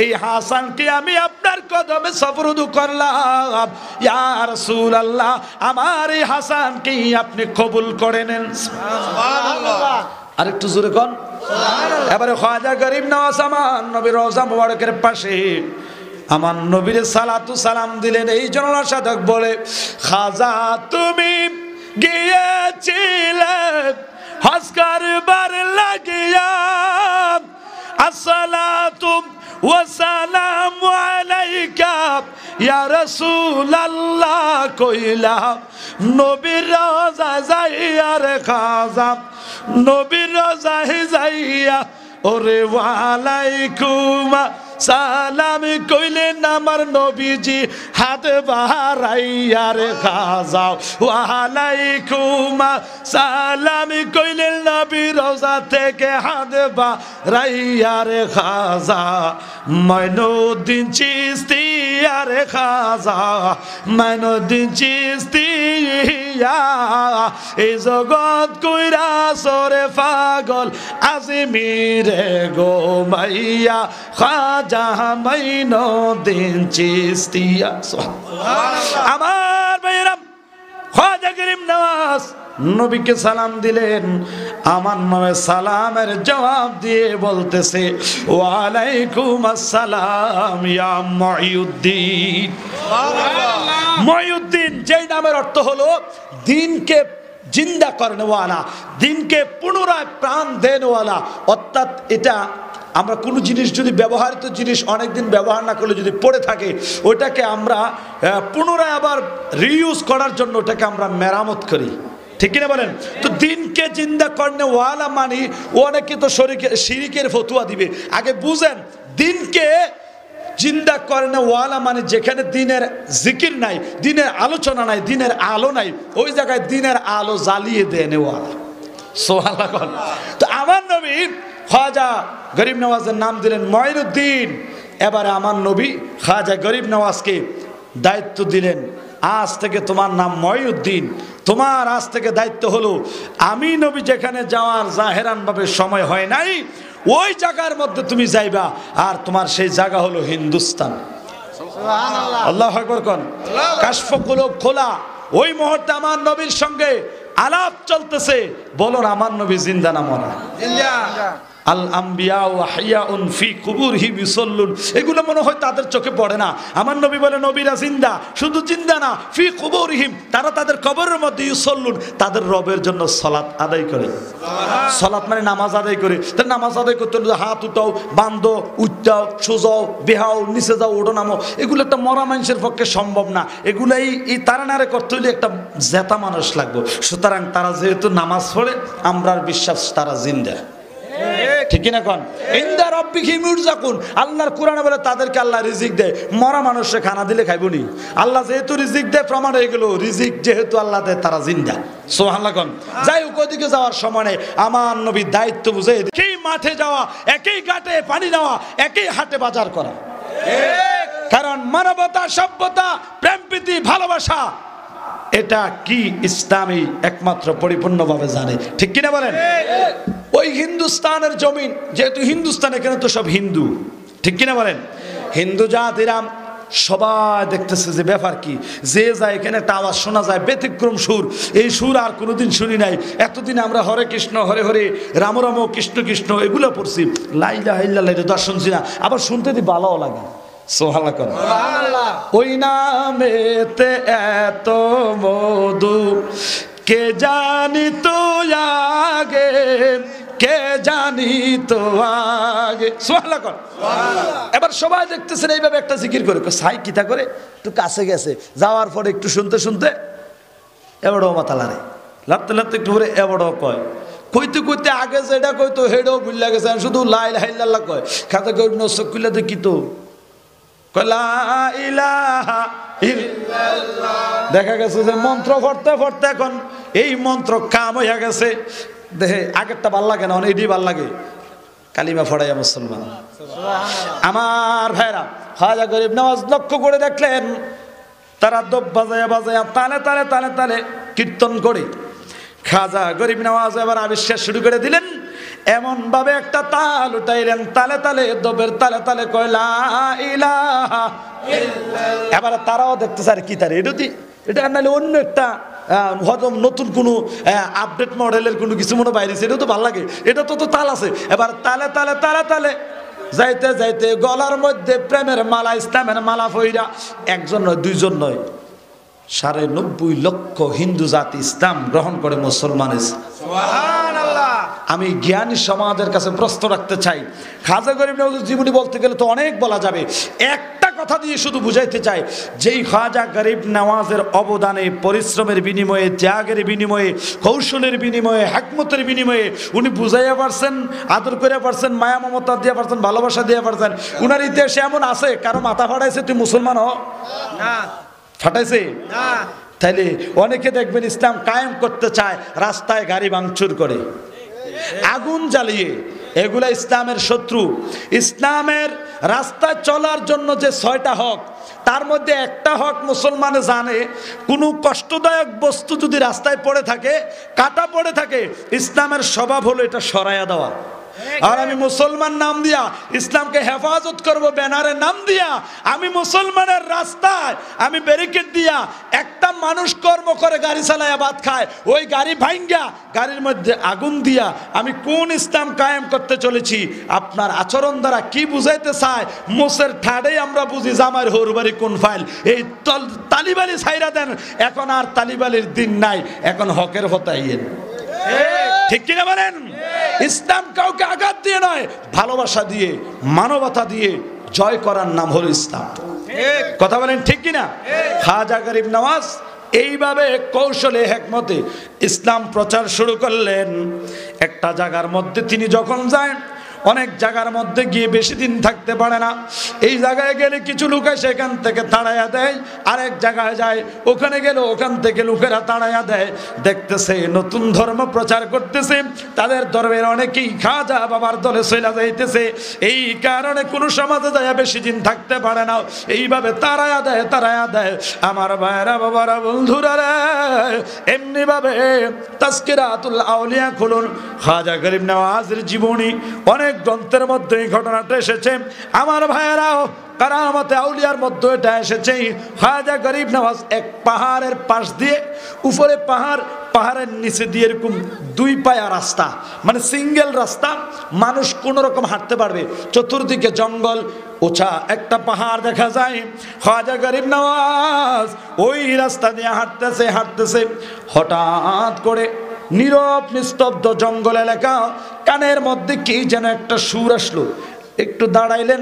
এই হাসানকে আমি আপনার কদমে সুপুর্দ করলাম ইয়া রাসূলুল্লাহ আমার এই হাসানকে আপনি কবুল করে নেন সুবহানাল্লাহ আরেকটু জোরে কোন এবারে খাজা গরিব নওয়াজ আমার নবীর রওজা মুবারকের পাশে আমার নবীর সালাতু সালাম দিলেন এই জন্য সাধক বলে খাজা তুমি গিয়েছিলে হজ করবার লাগিয়া আসসালাতু ওয়াসসালামু আলাইকা ইয়া রাসূলুল্লাহ কইলা নবীর রওজা যাইয়া রে খাজা নবীর রওজায় যাইয়া ওরে ওয়ালাইকুম সালাম কইলেন আমার নবীজি হাত বাড়াইয়া রে খাজা ওয়ালাইকুম সালাম কইলেন নবীর রওজা থেকে হাত বাড়াইয়া রে খাজা মাইনুদ্দিন চিশতি রে খাজা মাইনুদ্দিন চিশতি এই জগৎ কইরা সরে পাগল আজমিরে গো মাইয়া খাজা মাইনুদ্দিন চিশতিয়া সুবহানাল্লাহ আমার ভাইরা খাজা গরিব নওয়াজ নবীকে সালাম দিলেন আমার নবী সালামের জবাব দিয়ে বলতেছে ওয়ালাইকুম আসসালাম ইয়া মুঈউদ্দিন সুবহানাল্লাহ মুঈউদ্দিন যেই নামের অর্থ হলো দিনকে জিন্দা করনেওয়ালা দিনকে পুনরায় প্রাণ দেনেওয়ালা অর্থাৎ এটা আমরা কোনো জিনিস যদি ব্যবহৃত জিনিস অনেকদিন ব্যবহার না করলে যদি পড়ে থাকে ওটাকে আমরা পুনরায় আবার রিইউজ করার জন্য ওটাকে আমরা মেরামত করি ঠিক কিনা বলেন তো দিনকে জিন্দা করনে ওয়ালা মানি অনেকে তো শিরিকের ফতোয়া দিবে আগে বুঝেন দিনকে জিন্দা করনে ওয়ালা মানে যেখানে দিনের জিকির নাই দিনের আলোচনা নাই দিনের আলো নাই ওই জায়গায় দিনের আলো জ্বালিয়ে দেনে ওয়ালা সুবহানাল্লাহ তো আমার নবী খাজা গরিব নওয়াজের নাম দিলেন মুঈনুদ্দিন এবারে আমার নবী খাজা গরিব নওয়াজকে দায়িত্ব দিলেন আজ থেকে তোমার নাম মুঈনুদ্দিন তোমার আজ থেকে দায়িত্ব হলো আমি নবী যেখানে যাওয়ার জাহেরান ভাবে সময় হয় নাই ওই জায়গার মধ্যে তুমি যাইবা আর তোমার সেই জায়গা হলো হিন্দুস্তান সুবহানাল্লাহ আল্লাহু আকবার কোন কাশফ কুলুব খোলা ওই মুহূর্তে আমার নবীর সঙ্গে আলাপ চলতেছে বলুন আমার নবী জিন্দা না মরা জিন্দা আল আম্বিয়া ওয়া হায়াউন ফি কুবুরহিম ইউসাল্লুন এগুলো মনে হয় তাদের চোখে পড়ে না আমার নবী বলে নবীরা জিন্দা শুধু জিন্দা না ফি কুবুরহিম তারা তাদের কবরের মধ্যে ইউসাল্লুন তাদের রবের জন্য সালাত আদায় করে সুবহানাল্লাহ সালাত মানে নামাজ আদায় করে তার নামাজ আদায় করতে হলে হাত উঠাও বাঁধো উঠাও সোজাও বেহাও নিচে যাও ওঠো নামো এগুলো একটা মরা মানুষের পক্ষে সম্ভব না এগুলাই এই তারানারে করতে হলে একটা জেতা মানুষ লাগবে সুতরাং তারা যেহেতু নামাজ পড়ে আমরার বিশ্বাস তারা জিন্দা ঠিক কিনা কোন? ইনদা রাব্বিহিম ইরযাকুন, আল্লাহর কোরআনে বলে তাদেরকে আল্লাহ রিজিক দেয়। মরা মানুষে খানা দিলে খাইবো নি? আল্লাহ যেহেতু রিজিক দেয় প্রমাণ হয়ে গেল রিজিক যেহেতু আল্লাহ দেয় তারা জিন্দা। সুবহানাল্লাহ কোন? যাই হোক, ওদিকে যাওয়ার সময় আমার নবীর দায়িত্ব বুঝে একই মাঠে যাওয়া, একই ঘাটে পানি নেওয়া, একই হাটে বাজার করা। কারণ মানবতা, সভ্যতা, প্রেম প্রীতি, ভালোবাসা এটা কি ইসলামী একমাত্র পরিপূর্ণভাবে জানে। ঠিক কিনা বলেন? ওই হিন্দুস্তানের জমিন, যেহেতু হিন্দুস্তান, এখানে তো সব হিন্দু। ঠিক কিনা বলেন? হিন্দু জাতিরা সবাই দেখতেছে যে ব্যাপার কি, যে যায় এখানে একটা আওয়াজ শোনা যায়, ব্যতিক্রম সুর। এই সুর আর কোনোদিন শুনি নাই। এতদিন আমরা হরে কৃষ্ণ হরে হরে, রাম রাম কৃষ্ণ কৃষ্ণ এগুলো পড়ছি, লা ইলাহা ইল্লাল্লাহ এটা তো আর শুনছি না। আবার শুনতে দি ভালোও লাগে। সুবহানাল্লাহ। ওই নামেতে এত মধু কে জানি তো আগে, কে জানি তো আগে। সুবহানাল্লাহ। এবার সবাই দেখতেছেন এইভাবে একটা জিকির করে, সাই কিতা করে একটু কাছে গেছে, যাওয়ার পরে একটু শুনতে শুনতে এবারও মাথা লারে, লাড়তে লাড়তে একটু করে এবারও কয়, কইতে কইতে আগে যেটা কইতো হেডও ভুল গেছে, শুধু লা ইলাহা ইল্লাল্লাহ কয়। খাতে কই চোখ খুলে দেখি তো দেখা গেছে যে মন্ত্র পড়তে পড়তে এখন এই মন্ত্র কাম হইয়া গেছে। দেখে আগেরটা ভাল লাগে না, এটি ভাল লাগে, কালিমা ফড়াইয়া মুসলমান। আমার ভাইরা, খাজা গরিব নওয়াজ লক্ষ্য করে দেখলেন তারা দব বাজায়া বাজায়া তালে তালে তালে তালে কীর্তন করে। খাজা গরিব নওয়াজ এবার আবিষ্কার শুরু করে দিলেন, এমন ভাবে একটা তাল উঠাইলেন, তালে তালে দবের তালে তালে কয় লা ইলাহা ইল্লাল্লাহ। এবার তারাও দেখতেছে আর কি তার এটা নাহলে অন্য একটা হয়তো নতুন কোনো আপডেট মডেলের কোনো কিছু মনে বাইরেছে, এটা তো ভালো লাগে, এটা তো তাল আছে। এবার তালে তালে তালে তালে যাইতে যাইতে গলার মধ্যে প্রেমের মালা, ইসলামের মালা ফইরা, একজন নয় দুইজন নয়, ৯.৫ লক্ষ হিন্দু জাতি ইসলাম গ্রহণ করে মুসলমান। সুবহানাল্লাহ। আমি জ্ঞানী সমাজের কাছে প্রশ্ন রাখতে চাই, খাজা গরিব নওয়াজের জীবনী বলতে গেলে তো অনেক বলা যাবে, একটা কথা দিয়ে শুধু বুঝাইতে চাই, যেই খাজা গরিব নওয়াজের অবদানে, পরিশ্রমের বিনিময়ে, ত্যাগের বিনিময়ে, কৌশলের বিনিময়ে, হিকমতের বিনিময়ে উনি বুঝাইয়া পারছেন, আদর করে পারছেন, মায়া মমতা দিয়ে পারছেন, ভালোবাসা দিয়ে পারছেন। উনার ইতিহাসে এমন আছে কারো মাথা ফাটাইছে তুই মুসলমান হ না, ফাটাইছে না? তাইলে অনেকে দেখবেন ইসলাম কায়েম করতে চায়, রাস্তায় গাড়ি ভাঙচুর করে, আগুন জ্বালিয়ে, এগুলা ইসলামের শত্রু। ইসলামের রাস্তায় চলার জন্য যে 6টা হক, তার মধ্যে একটা হক মুসলমানে জানে, কোনো কষ্টদায়ক বস্তু যদি রাস্তায় পড়ে থাকে, কাটা পড়ে থাকে, ইসলামের স্বভাব হলো এটা সরাইয়া দেওয়া। আর আমি মুসলমান নাম দিয়া ইসলামকে হেফাজত করব, ব্যানারের নাম দিয়া আমি মুসলমানের রাস্তায় আমি ব্যারিকেড দিয়া, একটা মানুষ কর্ম করে গাড়ি চালায় ভাত খায়, ওই গাড়ি ভাঙ্গা গাড়ির মধ্যে আগুন দিয়া আমি কোন ইসলাম কায়েম করতে চলেছি? আপনার আচরণ দ্বারা কি বুঝাইতে চায়? মোসের ঠাডেই আমরা বুঝি জামাইয়ের হরবাড়ি কোন ফাইল। এই তালিবালি ছাইরা দেন, এখন আর তালিবালির দিন নাই, এখন হকের হতাইয়েন। ঠিক কিনা বলেন? ইসলাম কাউকে আঘাত দিয়ে নয়, ভালোবাসা দিয়ে, মানবতা দিয়ে জয় করার নাম হলো ইসলাম। কথা বলেন ঠিক কিনা? খাজা গরিব নওয়াজ এইভাবে কৌশলে হিকমতে ইসলাম প্রচার শুরু করলেন। একটা জায়গার মধ্যে তিনি যখন যান, অনেক জায়গার মধ্যে গিয়ে বেশি দিন থাকতে পারে না। এই জায়গায় গেলে কিছু লোক সেখান থেকে তাড়াইয়া দেয়, আরেক জায়গায় যায়, ওখানে গেলে ওখান থেকে লোকেরা তাড়াইয়া দেয়। দেখতেছে নতুন ধর্ম প্রচার করতেছে, তাদের ধর্মের অনেকেই খাজা বাবার দলে চলে যাইতেছে। এই কারণে কোনো সমাজে যায় বেশি দিন থাকতে পারে না, এইভাবে তাড়াইয়া দেয় তাড়াইয়া দেয়। আমার ভাইরা বাবারা বন্ধুরা রে, এমনি ভাবে তাজকিরাতুল আউলিয়া খুলুন, খাজা গরিব নওয়াজের জীবনী অনেক গ্রন্থের মধ্যে এই ঘটনাটা এসেছে। আমার ভাইয়েরাও কারামতে আউলিয়ার মধ্যে এটা এসেছে। খাজা গরিব নওয়াজ এক পাহাড়ের পাশ দিয়ে, উপরে পাহাড়, পাহাড়ের নিচে দিয়ে এরকম 2 পায়া রাস্তা, মানে সিঙ্গেল রাস্তা, মানুষ কোন রকম হাঁটতে পারবে। চতুর্দিকে জঙ্গল, উঁচা একটা পাহাড় দেখা যায়। খাজা গরিব নওয়াজ ওই রাস্তা দিয়ে হাঁটতেছে হাঁটতেছে, হঠাৎ করে নীরব নিস্তব্ধ জঙ্গল এলাকা, কানের মধ্যে কি যেন একটা সুর আসলো। একটু দাঁড়াইলেন,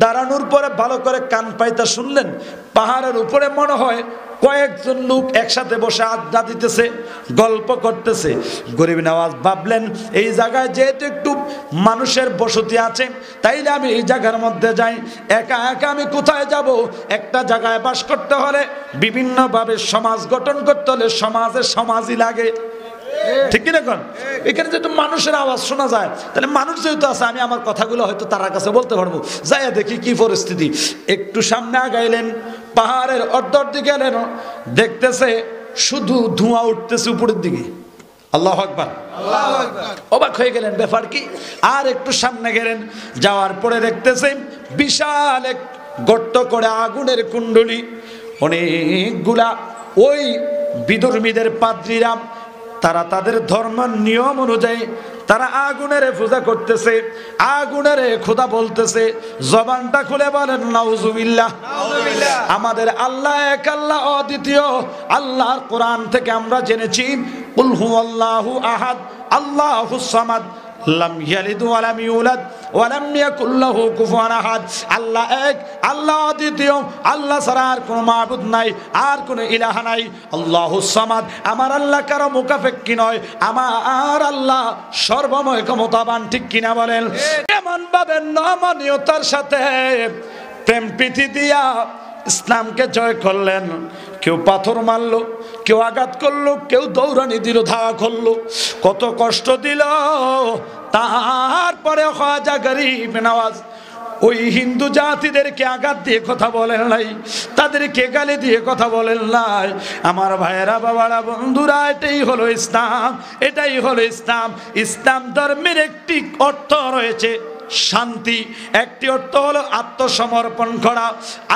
দাঁড়ানোর পরে ভালো করে কান পাইতা শুনলেন, পাহাড়ের উপরে মনে হয় কয়েকজন লোক একসাথে বসে আড্ডা দিতেছে, গল্প করতেছে। গরিব নওয়াজ ভাবলেন এই জায়গায় যেহেতু একটু মানুষের বসতি আছে, তাইলে আমি এই জায়গার মধ্যে যাই। একা একা আমি কোথায় যাব? একটা জায়গায় বাস করতে হলে, বিভিন্নভাবে সমাজ গঠন করতে হলে সমাজের সমাজই লাগে, ঠিক কি না? এখানে যেহেতু মানুষের আওয়াজ শোনা যায়, তাহলে মানুষ যেহেতু আছে, আমি আমার কথাগুলো হয়তো তার কাছে বলতে পারবো। যাই দেখি কি পরিস্থিতি। একটু সামনে আগাইলেন, পাহাড়ের অর্ধেক গেলেন, দেখতেছে শুধু ধোঁয়া উঠতেছে উপরের দিকে। আল্লাহু আকবার, আল্লাহু আকবার। অবাক হয়ে গেলেন, ব্যাপার কি? আর একটু সামনে গেলেন, যাওয়ার পরে দেখতেছে বিশাল এক গর্ত করে আগুনের কুণ্ডলী, অনেকগুলা ওই বিধর্মীদের পাদ্রীরা, তারা তাদের ধর্মের নিয়ম অনুযায়ী তারা আগুনের পূজা করতেছে, আগুনের খোদা বলতেছে। জবানটা খুলে বলেন নাউজুবিল্লাহ। আমাদের আল্লাহ এক, আল্লাহ অদ্বিতীয়। আল্লাহর কোরআন থেকে আমরা জেনেছি কুল হুয়াল্লাহু আহাদ আল্লাহুস সামাদ লাম ইয়ালিদ ওয়া লাম ইউলাদ ওয়া লাম ইয়াকুল লাহু কুফুয়ান আহাদ। আল্লাহ এক, আল্লাহ অদ্বিতীয়, আল্লাহ ছাড়া আর কোনো মাবুদ নাই, আর কোনো ইলাহ নাই। আল্লাহুস সামাদ, আমার আল্লাহ কারো মুখাপেক্ষী নয়, আমার আল্লাহ সর্বময় ক্ষমতাবান, ঠিক কিনা বলেন? এমন ভাবে নমনীয়তার সাথে প্রেম প্রীতি দিয়া ইসলামকে জয় করলেন। কেউ পাথর মারলো, কেউ আঘাত করলো, কেউ দৌড়ানি দিল, ধাওয়া করলো, কত কষ্ট দিল। তারপরে খাজা গরিব নওয়াজ ওই হিন্দু জাতিদেরকে আঘাত দিয়ে কথা বলেন নাই, তাদেরকে গালি দিয়ে কথা বলেন নাই। আমার ভাইয়েরা, বাবারা, বন্ধুরা, এটাই হলো ইসলাম, এটাই হলো ইসলাম। ইসলাম ধর্মের একটি অর্থ রয়েছে শান্তি, একটি অর্থ হলো আত্মসমর্পণ করা।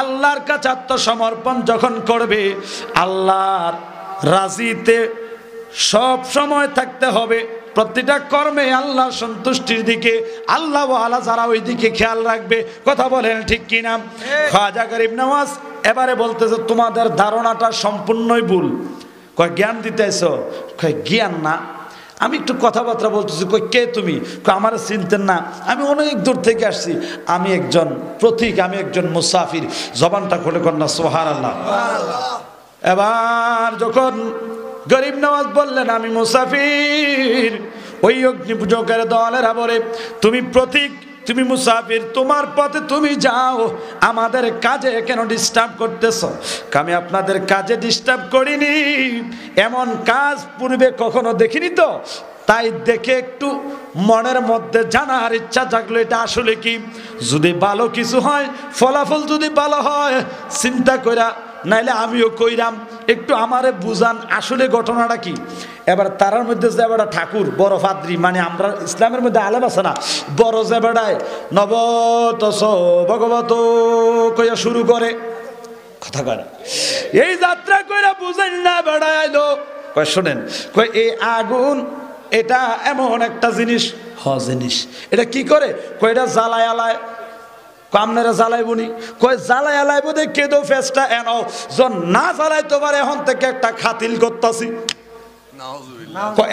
আল্লাহর কাছে আত্মসমর্পণ যখন করবে, আল্লাহর রাজিতে সব সময় থাকতে হবে। প্রতিটা কর্মে আল্লাহ সন্তুষ্টির দিকে, আল্লাহ ওয়ালা যারা ওই দিকে খেয়াল রাখবে। কথা বলেন ঠিক কিনা? খাজা গরিব নওয়াজ এবারে বলতেছে তোমাদের ধারণাটা সম্পূর্ণই ভুল। কয় জ্ঞান দিতেছো? কয় জ্ঞান না, আমি একটু কথাবার্তা বলতেছি। কই কে তুমি? আমার চিনতেন না, আমি অনেক দূর থেকে আসছি, আমি একজন প্রতীক, আমি একজন মুসাফির। জবানটা খুলে কন্যা সুবহানাল্লাহ। এবার যখন গরিব নওয়াজ বললেন আমি মুসাফির, ওই অগ্নি পূজকের দলেরা বলে তুমি প্রতীক, তুমি মুসাফির, তোমার পথে তুমি যাও, আমাদের কাজে কেন ডিস্টার্ব করতেছ? আমি আপনাদের কাজে ডিস্টার্ব করিনি, এমন কাজ পূর্বে কখনো দেখিনি তো, তাই দেখে একটু মনের মধ্যে জানার ইচ্ছা জাগলো এটা আসলে কি। যদি ভালো কিছু হয়, ফলাফল যদি ভালো হয় চিন্তা কইরা, নাইলে আমিও কইরাম, একটু আমারে বুঝান আসলে ঘটনাটা কি। এবার তারার মধ্যে যে বেড়া ঠাকুর, বড় পাদ্রী, মানে আমরা ইসলামের মধ্যে আলেম আছে না, বড় যে বেড়ায় নবতস ভগবত কইয়া শুরু করে কথা কয়, এই যাত্রা কইরা বুঝেন না বেড়ায় আইলো। কয় শোনেন, কয় এই আগুন এটা এমন একটা জিনিস, জিনিস এটা কি করে? কয় এটা জ্বালায় আলায়। আপনারা জ্বালাইবনি? কয় জ্বালাই আলাইব দেখে দো ফেসটা এনো, যখন না জ্বালাইতে পারে এখন থেকে একটা খাতিল করতেছি।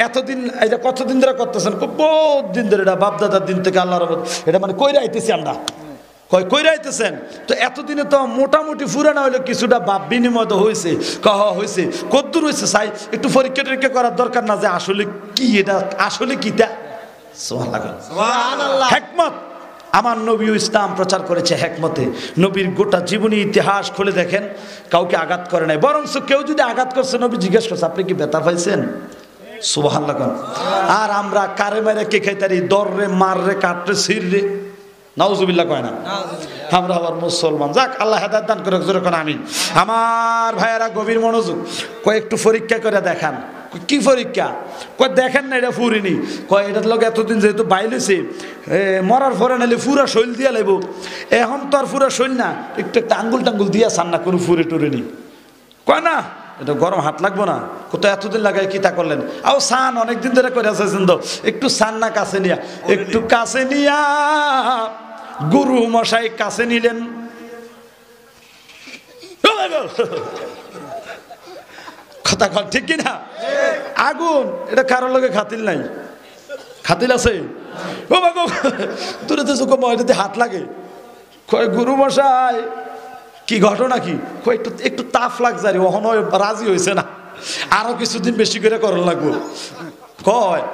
এতদিন এটা কতদিন ধরে করতেছেন? বহুত দিন ধরে, এটা বাপদাদার দিন থেকে আল্লাহর রহমত, এটা মানে কইরা আইতেছি আমরা। কয় কইরা আইতেছেন তো এতদিনে তো মোটামুটি ফুরে না হইলে কিছুটা বাপ বিনিময় তো হয়েছে। কহ হয়েছে, কদ্দূর হয়েছে চাই একটু পরীক্ষা টরীক্ষা করার দরকার না যে আসলে কি এটা, আসলে কিটা। সুবহানাল্লাহ। হিকমত, আমার নবী ইসলাম প্রচার করেছে হেকমতে। নবীর গোটা জীবনী ইতিহাস খুলে দেখেন, কাউকে আঘাত করে নাই, বরঞ্চ কেউ যদি আঘাত করছে নবী জিজ্ঞেস করছে আপনি কি ব্যথা পাইছেন? সুবহানাল্লাহ। আর আমরা কারে মারে কে খাইতারি, দররে মাররে কাটরে ছিড়রে, নাউজুবিল্লাহ কয় না। আমরা আবার মুসলমান, যাক আল্লাহ হেদায়েত দান করুক, জোরে কোন আমিন। আমার ভাইয়েরা গভীর মনোযোগ, কয় একটু পরীক্ষা করে দেখান। কি পরীক্ষা? কয় দেখেন না এটা ফুরিনি। কয় এটার লোক এতদিন যেহেতু বাইলেছে, মরার পরে নাইলে পুরা শৈল দিয়া লাগবো, এখন তো আর পুরা শৈল না, একটু একটা আঙ্গুল টাঙ্গুল দিয়া চান না কোনো ফুরে টুরেনি। কয় না এটা গরম হাত লাগবো না, কত এতদিন লাগাই কি তা করলেন? আও সান অনেকদিন ধরে করে আসেছেন তো, একটু সান না কাছে নিয়া, একটু কাছে নিয়া গুরু মশাই কাছে নিলেন। কথা কর ঠিক কিনা? আগুন এটা কারোর লগে খাতিল নাই, খাতিল আছে? ও বাবা দূরে তো চোখ এটাতে হাত লাগে। কয় গুরু মশাই কি ঘটনা কি? একটু একটু তাপ লাগছে রে, ওহন রাজি হয়েছে না, আরো কিছুদিন বেশি করে করার লাগবো। কয়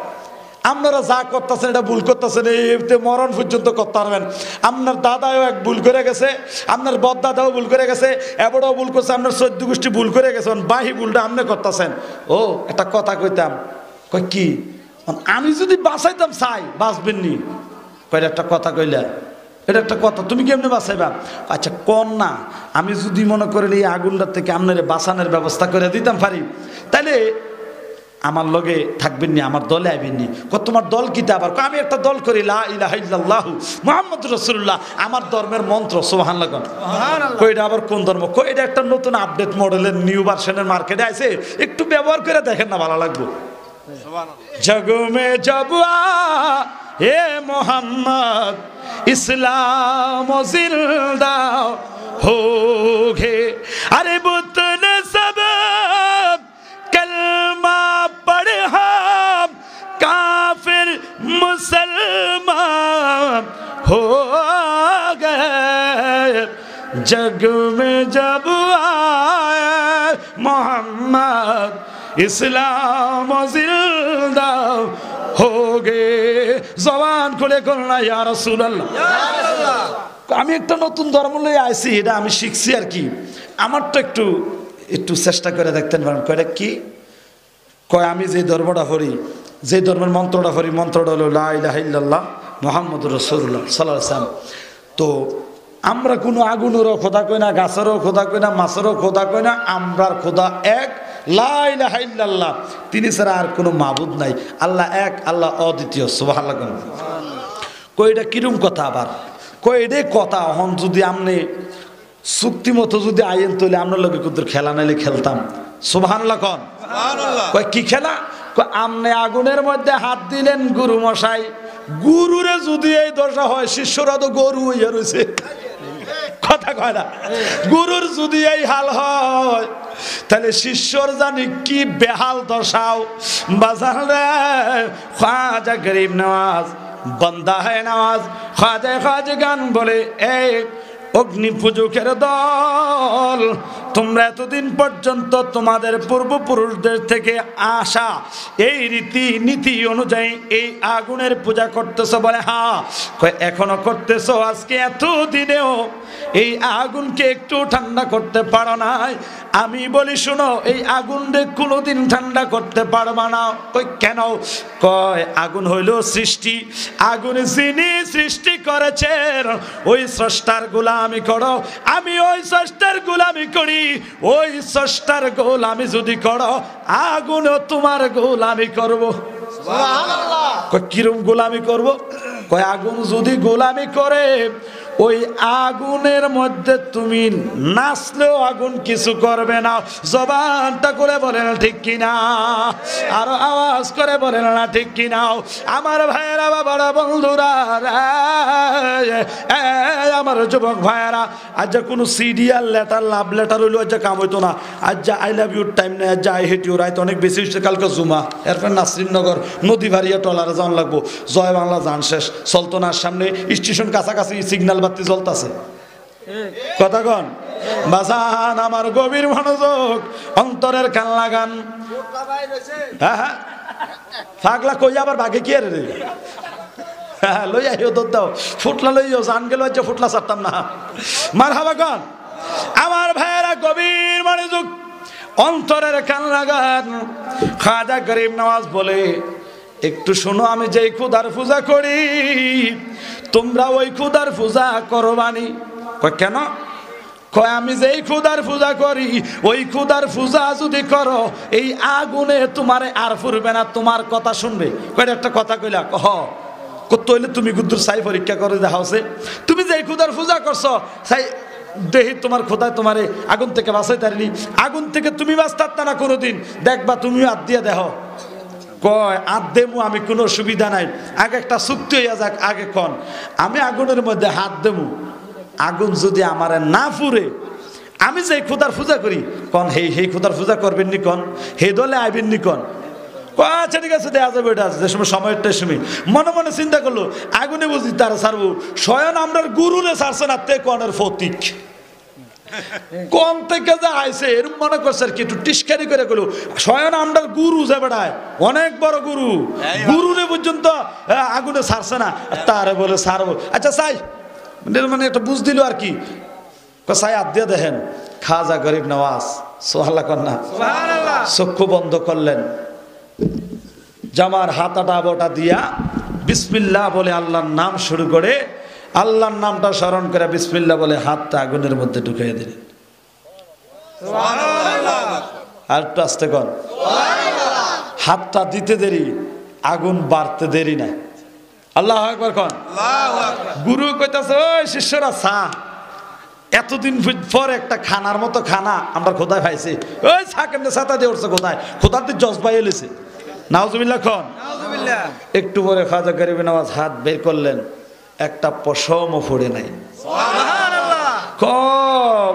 আপনারা যা করতেছেন এটা ভুল করতেছেন, এইতে মরণ পর্যন্ত করতে পারবেন। আপনার দাদাও এক ভুল করে গেছে, আপনার বদদাদাও ভুল করে গেছে, এবারও ভুল করছে, আপনার 14 গোষ্ঠী ভুল করে গেছেন, বাহি ভুলটা আপনি করতেছেন। ও একটা কথা কইতাম। কয় কি? আমি যদি বাঁচাইতাম চাই বাঁচবেন নি। কয়টা একটা কথা কইলা, এটা একটা কথা, তুমি কেমনে বাঁচাইবা? আচ্ছা কন না, আমি যদি মনে করেন এই আগুনটার থেকে আপনার বাঁচানোর ব্যবস্থা করে দিতাম পারি, তাহলে আমার লগে থাকবেন নি, আমার দলে আইবেন নি। তোমার দল কিতা? আবার আমি একটা দল করি, লা ইলাহা ইল্লাল্লাহু মুহাম্মাদুর রাসূলুল্লাহ, আমার ধর্মের মন্ত্র। সুবহানাল্লাহ। কইটা আবার কোন ধর্ম? কইটা একটা নতুন আপডেট মডেলের নিউ ভার্সনের মার্কেটে আছে, একটু ব্যবহার করে দেখেন না, ভালো লাগবে। জগ মে জব এ মোহাম্মদ ইসলাম জিন্দা হোগে, আরে বুতনে সব कलमा पढ़े हम काफिर मुसलमान हो गए, जग में जब आए मोहम्मद इस्लाम जिंदा हो गए। जबान खुले করনা ইয়া রাসূলুল্লাহ। আমি একটা নতুন ধর্ম লয়ে আইছি, এটা আমি শিখছি আর কি, আমারটা একটু একটু চেষ্টা করে দেখতেন পারেন। কয়টা কি? কয় আমি যে ধর্মটা পড়ি, যে ধর্মের মন্ত্রটা পড়ি, মন্ত্রটা হলো লা ইলাহা ইল্লাল্লাহ মুহাম্মাদুর রাসূলুল্লাহ সাল্লাল্লাহু আলাইহি ওয়াসাল্লাম। তো আমরা কোনো আগুনেরও খোদা কই না, গাছেরও খোদা কই না, মাছেরও খোদা কই না, আমরার খোদা এক, লা ইলাহা ইল্লাল্লাহ, তিনি ছাড়া আর কোনো মাবুদ নাই, আল্লাহ এক, আল্লাহ অদ্বিতীয়। সুবহানাল্লাহ। কই এটা কিরম কথা? আবার কই এটাই কথা। এখন যদি আপনি চুক্তি মতো যদি আইন তৈলে আপনার লোকে কুতুর খেলা নাইলে খেলতাম। সুবহানাল্লাহ কোন? কয় কি খেলা? কয় আমনে আগুনের মধ্যে হাত দিলেন গুরু মশাই, গুরুরে যদি এই দশা হয়, শিষ্যরা তো গরু হইয়া রয়েছে। কথা কয় না? গুরুর যদি এই হাল হয়, তাহলে শিষ্যর জানি কি বেহাল দশাও। বাজার রে খাজা গরিব নওয়াজ, বন্দা है নওয়াজ, খাজা খাজা গান বলে, এই অগ্নি পূজকের দল, তোমরা এতদিন পর্যন্ত তোমাদের পূর্বপুরুষদের থেকে আসা এই রীতি নীতি অনুযায়ী এই আগুনের পূজা করতেছো? বলে হ্যাঁ। এখনো করতেছো? আজকে এতদিনেও এই আগুনকে একটু ঠান্ডা করতে পারো নাই? আমি বলি শোনো, এই আগুনকে কোনোদিন ঠান্ডা করতে পারবা না। কেন? কয় আগুন হইল সৃষ্টি, আগুন যিনি সৃষ্টি করেছেন ওই স্রষ্টার গোলামি করো, আমি ওই স্রষ্টার গোলামি করি, ওই স্রষ্টার গোলামি যদি করো, আগুনও তোমার গোলামি করব। সুবহানাল্লাহ। কয় কিরম গোলামি করব? কয় আগুন যদি গোলামি করে, ওই আগুনের মধ্যে তুমি নাচলেও আগুন কিছু করবে না। জবানটা করে বলেন ঠিক কিনা, আরো আওয়াজ করে বলেন না ঠিক কিনা। আমার ভাইয়েরা, বাবারা, বন্ধুরা, আমার যুবক ভাইয়েরা, আজ যা কোনো সিরিয়াল লেটার, লাভ লেটার হইলো আজ যা কাম হইতো না। আজ যা আই লাভ ইউর টাইম নেই, আজ যা আই হেট ইউ রাইট অনেক বেশি হচ্ছে। কালকে জুমা, এরপর নাসরিনগর নদী ভারিয়া টলারে যাওয়ান লাগবো। জয় বাংলা যান শেষ চলতো না, সামনে স্টেশন কাছাকাছি সিগন্যাল বাতি জ্বলতাছে। কথা কন বাজান, আমার গভীর মনোযোগ, অন্তরের কান লাগান। হ্যাঁ হ্যাঁ, পাগলা কই আবার বাঘে কি রে? হ্যাঁ লই আইও, দৌড় দাও, ফুটলা লইও, জান গেল আজ ফুটলা ছাড়তাম না। মারহাবা কন আমার ভাইয়েরা, গভীর মনোযোগ, অন্তরের কান লাগান। খাজা গরিব নওয়াজ বলে, একটু শোনো, আমি যেই খুদার পূজা করি তোমরা ওই খুদার পূজা করবানি। কেন? কয় আমি যেই খুদার পূজা করি ওই খুদার পূজা যদি করো, এই আগুনে তোমারে আর ফুরবে না, তোমার কথা শুনবে। কয় একটা কথা কইলা, কহ কত হইলে তুমি গুদ্দুর সাই পরীক্ষা করে দেখাওছে, তুমি যেই খুদার পূজা করছো সাই দেহি তোমার খোদায় তোমারে আগুন থেকে বাঁচাই তারিনি, আগুন থেকে তুমি বাঁচতা না কোনোদিন, দেখবা তুমিও হাত দিয়ে দেখো। কয় আর দেবো আমি, কোনো অসুবিধা নাই, আগে একটা চুক্তি হইয়া যাক, আগে কন আমি আগুনের মধ্যে হাত দেবো, আগুন যদি আমার না ফুরে, আমি যে খুদার পূজা করি, কন হেই খুদার পূজা করবেন নি, কন হে দলে আইবেন নি, কন আচ্ছা ঠিক আছে দেওয়া যাবে, এটা আছে যে সময় সময়টা সময়। মনে মনে চিন্তা করলো, আগুনে বুঝি তারা ছাড়বো, স্বয়ং আমরা গুরুরে ছাড়ছে না, তে কনের ফতিক কোন থেকে যা আইছে এরকম মনে করছে আর কি, একটু টিস্কারি করে গেল স্বয়ং আমরা গুরু যে বেড়ায়, অনেক বড় গুরু, গুরুরে পর্যন্ত আগুনে ছাড়ছে না, তারে বলে ছাড়বো। আচ্ছা চাই মানে একটা বুঝ দিল আর কি, চাই হাত দিয়ে দেখেন খাজা গরিব নওয়াজ সোহাল্লা কন্যা চক্ষু বন্ধ করলেন, জামার হাতাটা বোটা দিয়া বিসমিল্লাহ বলে আল্লাহর নাম শুরু করে, আল্লাহর নামটা স্মরণ করে বিসমিল্লাহ বলে হাতটা আগুনের মধ্যে ঢুকিয়ে দিলেন। আর একটু আস্তে কর, হাতটা দিতে দেরি, আগুন বাড়তে দেরি না। আল্লাহু আকবার কন। গুরু কইতাছে ওই শিষ্যরা চা, এতদিন পর একটা খানার মতো খানা আমরা খোদায় পাইছি, ওই চা কেমনে ছাতা দিয়ে উঠছে কোথায়, খোদার দিয়ে জজবাই এলেছে। নাউজুবিল্লাহ খন। একটু পরে খাজা গরিব নওয়াজ হাত বের করলেন, একটা পশমও পড়ে নাই। ক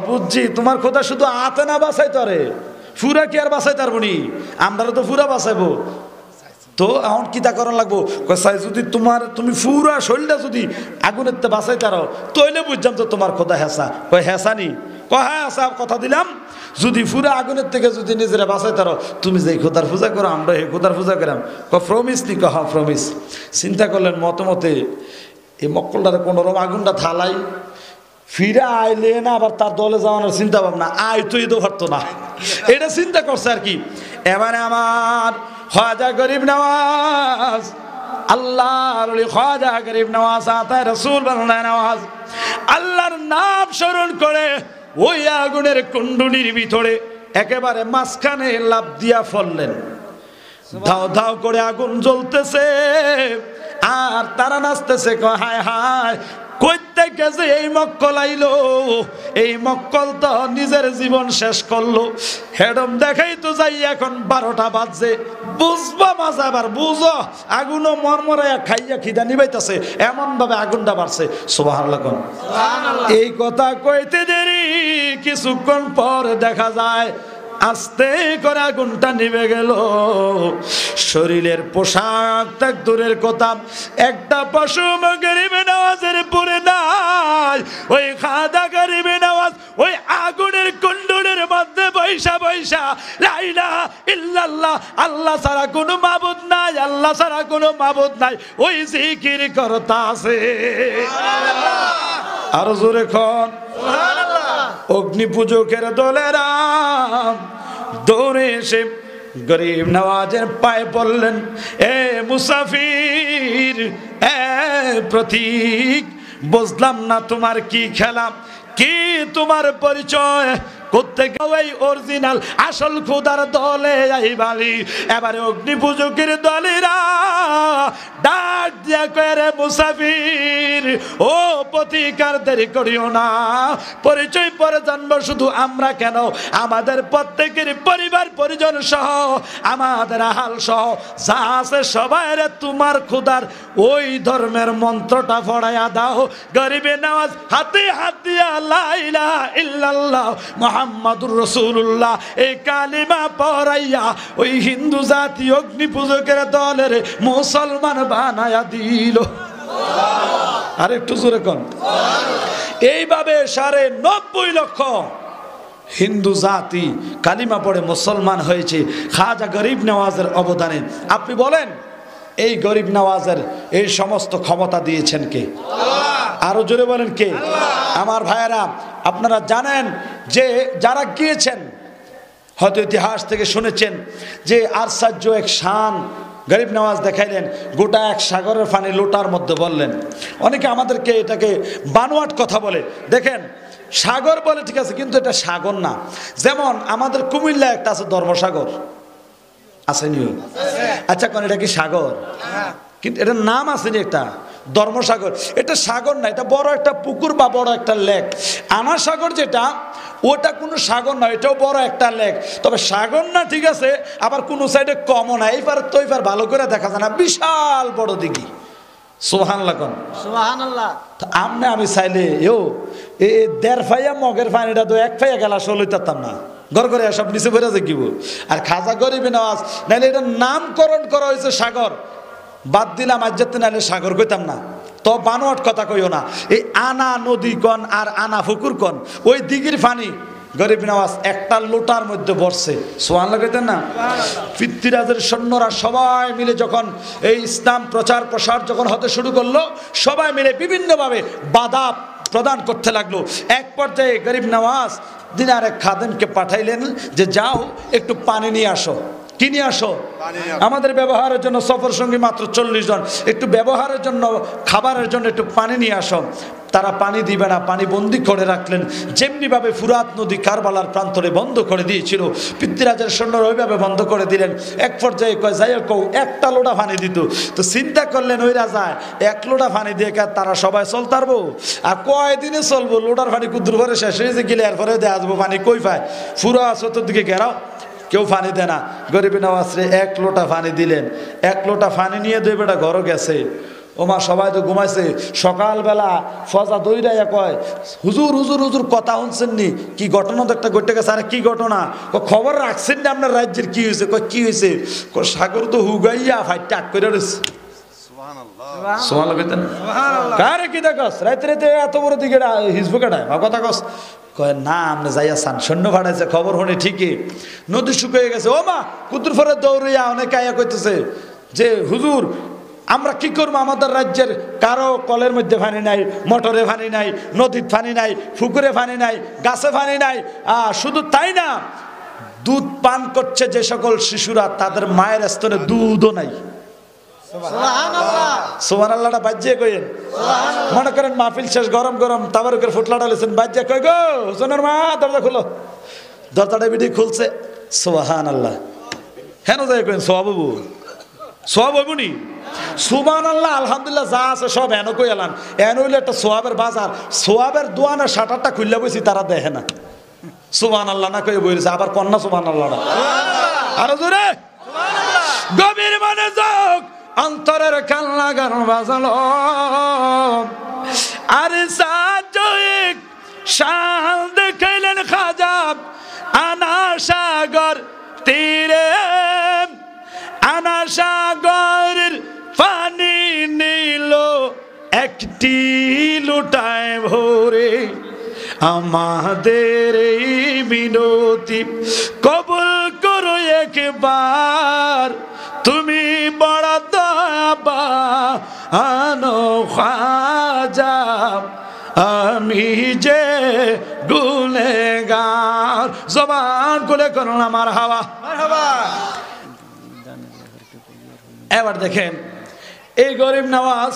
বুঝছি তোমার খোদা শুধু আতে না বাঁচাই তরে, ফুরা কি আর বাঁচাই তারবনি, আমরা তো ফুরা বাঁচাইবো, তো এখন কিতা করার লাগবো, কসাই যদি তুমি ফুরা শরীরটা যদি আগুনের তে বাঁচাই তারো তইলে বুঝলাম তো তোমার খোদা হেসা। কয় হেসা নি, কয় হ্যাঁ হেসা, কথা দিলাম যদি ফুরা আগুনের থেকে যদি নিজেরা বাঁচাই তারো, তুমি যে খোদার পূজা করো আমরা এই খোদার পূজা করাম। প্রমিস নি, হ্যাঁ প্রমিস। চিন্তা করলেন মতে এই মক্কলটারে কোনোরকম আগুনটা থালাই ফিরে আইলে না আবার তার দলে যাওয়ানোর চিন্তা ভাবনা, আয় তো এতো পারতো না, এটা চিন্তা করছে আর কি। এবারে আমার খাজা গরিব নওয়াজ, আল্লাহর ওলি খাজা গরিব নওয়াজ আতায় রাসূল বানায় নওয়াজ, আল্লাহর নাম স্মরণ করে ওই আগুনের কুণ্ডুলির ভিতরে একেবারে মাঝখানে লাফ দিয়া ফেললেন। ধাও ধাও করে আগুন জ্বলতেছে আর তারা নাচতেছে, হায় হায় কইতে গেছে এই মক্কল আইলো, এই মক্কল তো নিজের জীবন শেষ করলো। হেডম দেখাই তো যাই এখন 12টা বাজছে, বুঝবা মাঝে আবার বুঝো আগুনও মরমরাইয়া খাইয়া খিদা নিবাইতেছে, এমন ভাবে আগুনটা বাড়ছে। সুবহানাল্লাহ। এই কথা কইতে দেরি, কিছুক্ষণ পর দেখা যায় আস্তে করে আগুনটা নিভে গেল। শরীরের পোশাক তাক দূরের কথা, একটা পশম গরিব নওয়াজের পরে নাই। ওই খাজা গরিব নওয়াজ ওই আগুনের কুণ্ডুলের মধ্যে বৈশা বৈশা লা ইলাহা ইল্লাল্লাহ, আল্লাহ ছাড়া কোনো মাবুদ নাই, আল্লাহ ছাড়া কোনো মাবুদ নাই, ওই জিকির করতা আছে। আর জোরে খন সুবহানাল্লাহ। অগ্নি পূজকের দলেরা দৌড়ে এসে গরিব নওয়াজের পায়ে পড়লেন, এ মুসাফির, এ প্রতীক, বুঝলাম না তোমার কি খেলা, কি তোমার পরিচয়, কোত্থেকে ওই অরিজিনাল আসল খোদার দলে আইবালি। এবারে অগ্নি পূজকের দলেরা ডাক দিয়া কয়, রে মুসাফির, ও প্রতিকার দেরি করিও না, পরিচয় পরে জানবো, শুধু আমরা কেন আমাদের প্রত্যেকের পরিবার পরিজন সহ আমাদের আহাল সহ যা আছে সবাই রে তোমার খোদার ওই ধর্মের মন্ত্রটা পড়াইয়া দাও। গরিবে নওয়াজ হাতে হাত দিয়া লা ইলাহা ইল্লাল্লাহ মুহাম্মাদুর রাসূলুল্লাহ এই কালিমা পড়াইয়া ওই হিন্দু জাতি অগ্নি পূজকের দলের মুসলমান বানায়া দিল। আর একটু জোরে কোন। এইভাবে ৯.৫ লক্ষ হিন্দু জাতি কালিমা পড়ে মুসলমান হয়েছে খাজা গরিব নওয়াজের অবদানে। আপনি বলেন এই গরিব নওয়াজের এই সমস্ত ক্ষমতা দিয়েছেন কে? আরো জোরে বলেন কে? আমার ভাইয়েরা, আপনারা জানেন যে যারা গিয়েছেন হয়তো ইতিহাস থেকে শুনেছেন যে আশ্চর্য এক শান গরিব নওয়াজ দেখাইলেন, গোটা এক সাগরের পানি লোটার মধ্যে বললেন। অনেকে আমাদেরকে এটাকে বানোয়াট কথা বলে, দেখেন সাগর বলে ঠিক আছে, কিন্তু এটা সাগর না। যেমন আমাদের কুমিল্লা একটা আছে ধর্মসাগর, আসেনি? আচ্ছা কোন এটা কি সাগর? কিন্তু এটার নাম আসেনি একটা ধর্মসাগর। এটা সাগর না, এটা বড় একটা পুকুর বা বড় একটা লেক। আনা সাগর যেটা, ওটা কোনো সাগর না, এটাও বড় একটা লেক। তবে সাগর না ঠিক আছে, আবার কোনো সাইডে কমও না, এইবার তো এইবার ভালো করে দেখা যায় না, বিশাল বড় দিঘি। সুবহানাল্লাহ কোন সুবহানাল্লাহ। আমনে আমি চাইলে এ ১.৫ ফাইয়া মগের পানিটা তো ১ ফাইয়া গেলা সলইতাম না, ঘর করে সব নিচে ভরে দেখিব। আর খাজা গরিব নওয়াজ নাইলে এটার নামকরণ করা হয়েছে সাগর, বাদ দিলাম আজ যাতে নাইলে সাগর কইতাম না। তো বানোয়াট কথা কইও না। এই আনা নদী কন আর আনা পুকুর কন, ওই দিঘির পানি গরিব নওয়াজ একটা লোটার মধ্যে বসছে। সুবহানাল্লাহ কইতেন না? পৃথ্বীরাজের সৈন্যরা সবাই মিলে যখন এই ইসলাম প্রচার প্রসার যখন হতে শুরু করলো, সবাই মিলে বিভিন্নভাবে বাধা প্রদান করতে লাগলো। এক পর্যায়ে গরিব নওয়াজ দিনার এক খাদেমকে পাঠাইলেন যে যাও একটু পানি নিয়ে আসো। কি নিয়ে আসো? আমাদের ব্যবহারের জন্য, সফর সঙ্গী মাত্র 40 জন, একটু ব্যবহারের জন্য, খাবারের জন্য একটু পানি নিয়ে আসো। তারা পানি দিবে না, পানি বন্দি করে রাখলেন। যেমনিভাবে ফুরাত নদী কারবালার প্রান্তরে বন্ধ করে দিয়েছিল, পৃথ্বীরাজের সৈন্যরা ওইভাবে বন্ধ করে দিলেন। এক পর্যায়ে কয় যাই হোক একটা লোটা পানি দিত। তো চিন্তা করলেন ওই রাজায় এক লোটা পানি দিয়ে তারা সবাই চলতে পারবো? আর কয়দিনে চলবো? লোটার পানি কুদ্দুর ভরে শেষ হয়েছে, গেলে এরপরে দিয়ে আসবো পানি কই পায়? ফুরা চতুর্দিকে ঘেরাও, কেউ পানি দেয় না। গরিব নওয়াজরে এক লোটা পানি দিলেন। এক লোটা পানি নিয়ে দুই বেটা ঘরে গেছে। ওমা সবাই তো ঘুমাইছে। সকালবেলা ফজা দইরাইয়া কয় হুজুর হুজুর হুজুর কথা শুনছেন নি? কি ঘটনা তো একটা ঘটে গেছে। আরে কি ঘটনা? খবর রাখছেন না আপনার রাজ্যের? কি হয়েছে? কয় কি হয়েছে? সাগর তো হুগাইয়া ফাইটটা আট করে রয়েছে। কারে কি দেখস রাইতে রাইতে এত বড় দিকে হিজবু কাটায় কথা কস? কয় না আপনি যাইয়া চান, সৈন্য ভাড়াইছে। খবর শুনে ঠিকই নদী শুকিয়ে গেছে। ও মা কুতুর ফরে দৌড়িয়া অনেকে আয়া কইতেছে যে হুজুর আমরা কি করবো? আমাদের রাজ্যের কারো কলের মধ্যে পানি নাই, মোটরে পানি নাই, নদীর পানি নাই, পুকুরে পানি নাই, গাছে পানি নাই। শুধু তাই না, দুধ পান করছে যে সকল শিশুরা, তাদের মায়ের স্তনে দুধও নাই। সুবহানাল্লাহটা বাজ্যে কইেন। মনে করেন মাহফিল শেষ, গরম গরম তাবারুকের ফুটলাটা লেছেন, বাজ্যে কই গো হুজুরের মা দরজা খুলো। দরজাটা বিডি খুলছে। সুবহানাল্লাহ। হেন যাই কইন সোয়াবু সোয়াবুনি সুবহানাল্লাহ আলহামদুলিল্লাহ যা আছে সব এন কই এলান। এন হইলে একটা সোয়াবের বাজার, সোয়াবের দোয়ানের শাটারটা খুললা বইছি, তারা দেখে না। সুবহানাল্লাহ না কই বইছে, আবার কন্যা সুবহানাল্লাহটা আরো জোরে গভীর মানে যোগ অন্তরের কান্না গান বাজালো। আর সাজক শাল দেখাইলেন খাজা আনা সাগর তীরে, আনা সাগরের পানি নিল একটি লোটায় ভরে। আমাদের এই মিনতি কবুল করো একবার, তুমি বড় দয়াবান খাজা, আমি যে গুনেগার। জবান খুলে করো না মারহাবা। এবার দেখেন এই গরিব নওয়াজ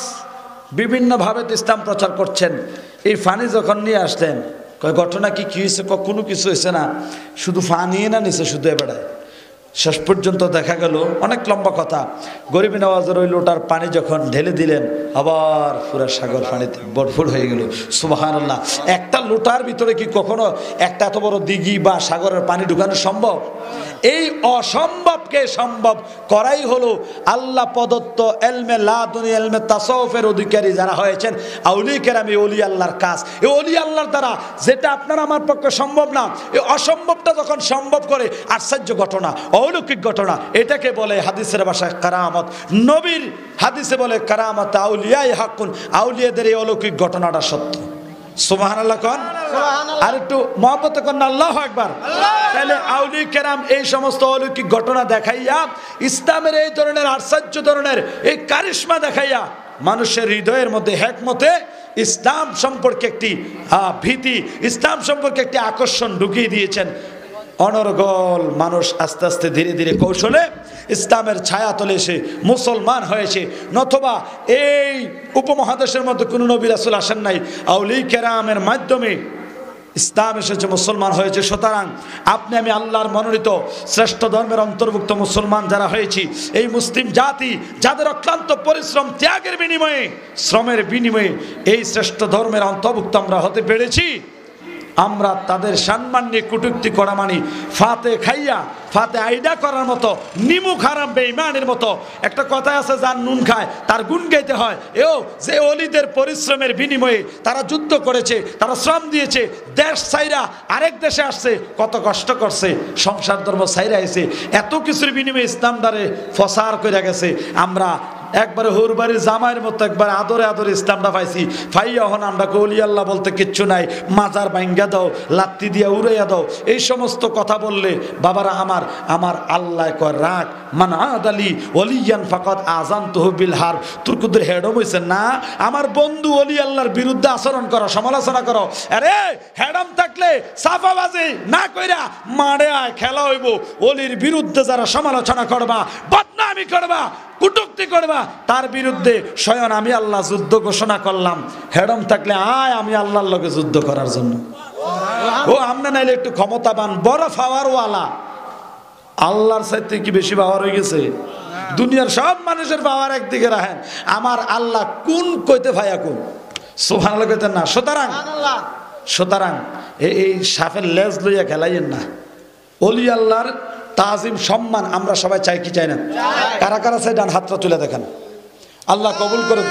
বিভিন্ন ভাবে ইসলাম প্রচার করছেন। এই ফানি যখন নিয়ে আসলেন, ঘটনা কি হয়েছে? কোনো কিছু হয়েছে না, শুধু ফানি না নিছে শুধু এবারে। শেষ পর্যন্ত দেখা গেল, অনেক লম্বা কথা, গরিব নওয়াজের ওই লোটার পানি যখন ঢেলে দিলেন, আবার পুরা সাগর পানিতে ভরপুর হয়ে গেল। সুবহানাল্লাহ। একটা লোটার ভিতরে কি কখনো একটা এত বড় দিঘি বা সাগরের পানি ঢুকানো সম্ভব? এই অসম্ভবকে সম্ভব করাই হলো আল্লাহ প্রদত্ত এলমে লাদুনি, এলমে তাসাউফের অধিকারী যারা হয়েছেন আউলিয়া কেরাম, এই ওলি আল্লাহর কাজ। এই ওলি আল্লাহর দ্বারা যেটা আপনার আমার পক্ষে সম্ভব না, এই অসম্ভবটা যখন সম্ভব করে, আশ্চর্য ঘটনা, অলৌকিক ঘটনা, এটাকে বলে হাদিসের ভাষায় কারামত। নবীর হাদিসে বলে কারামত আউলিয়ায়ে হাক্কুন, আউলিয়াদের এই অলৌকিক ঘটনাটা সত্য। সুবহানাল্লাহ কোন? আর একটু মহব্বত করেন আল্লাহু আকবার। তাহলে আউলিয়া কেরাম এই সমস্ত অলৌকিক ঘটনা দেখাইয়া, ইসলামের এই ধরনের আশ্চর্য ধরনের এই কারিশমা দেখাইয়া মানুষের হৃদয়ের মধ্যে হেকমতে ইসলাম সম্পর্কে একটি ভীতি, ইসলাম সম্পর্কে একটি আকর্ষণ ঢুকিয়ে দিয়েছেন। অনর্গল মানুষ আস্তে আস্তে ধীরে ধীরে কৌশলে ইসলামের ছায়া তলে এসে মুসলমান হয়েছে। নতুবা এই উপমহাদেশের মধ্যে কোনো নবী রাসূল আসেন নাই, আউলিয়া কেরামের মাধ্যমে ইসলাম এসেছে, মুসলমান হয়েছে। সুতরাং আপনি আমি আল্লাহর মনোনীত শ্রেষ্ঠ ধর্মের অন্তর্ভুক্ত মুসলমান যারা হয়েছি, এই মুসলিম জাতি যাদের অক্লান্ত পরিশ্রম ত্যাগের বিনিময়ে, শ্রমের বিনিময়ে এই শ্রেষ্ঠ ধর্মের অন্তর্ভুক্ত আমরা হতে পেরেছি, আমরা তাদের সম্মান নিয়ে কটূক্তি করা মানি ফাতে খাইয়া ফাতে আইডা করার মতো, নিমুখ হারাম বেঈমানের মতো। একটা কথা আছে, যার নুন খায় তার গুণ গাইতে হয়। এও যে অলিদের পরিশ্রমের বিনিময়ে তারা যুদ্ধ করেছে, তারা শ্রম দিয়েছে, দেশ ছাইরা আরেক দেশে আসছে, কত কষ্ট করছে, সংসার ধর্ম ছাইরা এসে এত কিছুর বিনিময়ে ইসলাম দ্বারে ফসার করে গেছে। আমরা একবারে হুর বাড়ির জামাইয়ের মতো একবার আদরে আদরে ইসলামটা পাইছি। ফাইয়া হন আমরা কলি আল্লাহ বলতে কিচ্ছু নাই, মাজার ভাঙ্গা দাও, লাত্তি দিয়া উড়াইয়া দাও, এই সমস্ত কথা বললে বাবারা আমার আল্লাহ কয় রাখ মান আদালি ওলিয়ান ফাকাদ আযানতুহু বিল হারব। তুর্কদের হেডম হইছে না, আমার বন্ধু ওলি আল্লাহর বিরুদ্ধে আচরণ করো, সমালোচনা করো, আরে হেডম থাকলে সাফাবাজি না কইরা মারে আয়, খেলা হইব। ওলির বিরুদ্ধে যারা সমালোচনা করবা, বদনামি করবা, কুটুক্তি করবা, তার বিরুদ্ধে স্বয়ং আমি আল্লাহ যুদ্ধ ঘোষণা করলাম। হেডম থাকলে আয় আমি আল্লাহর লগে যুদ্ধ করার জন্য। ও আমরা নাইলে একটু ক্ষমতাবান বড় পাওয়ারওয়ালা, আল্লাহর চাইতে কি বেশি পাওয়ার হয়ে গেছে? দুনিয়ার সব মানুষের পাওয়ার একদিকে রাখেন, আমার আল্লাহ কোন কইতে ভাইয়া কোন সুবহানাল্লাহ কইতেন না। সুতরাং এই সাপের লেজ লইয়া খেলাইয়েন না। ওলি আল্লাহর তাজিম সম্মান আমরা সবাই চাই কি চাই না? কারা কারা চাই ডান হাতটা তুলে দেখেন, আল্লাহ কবুল করুন।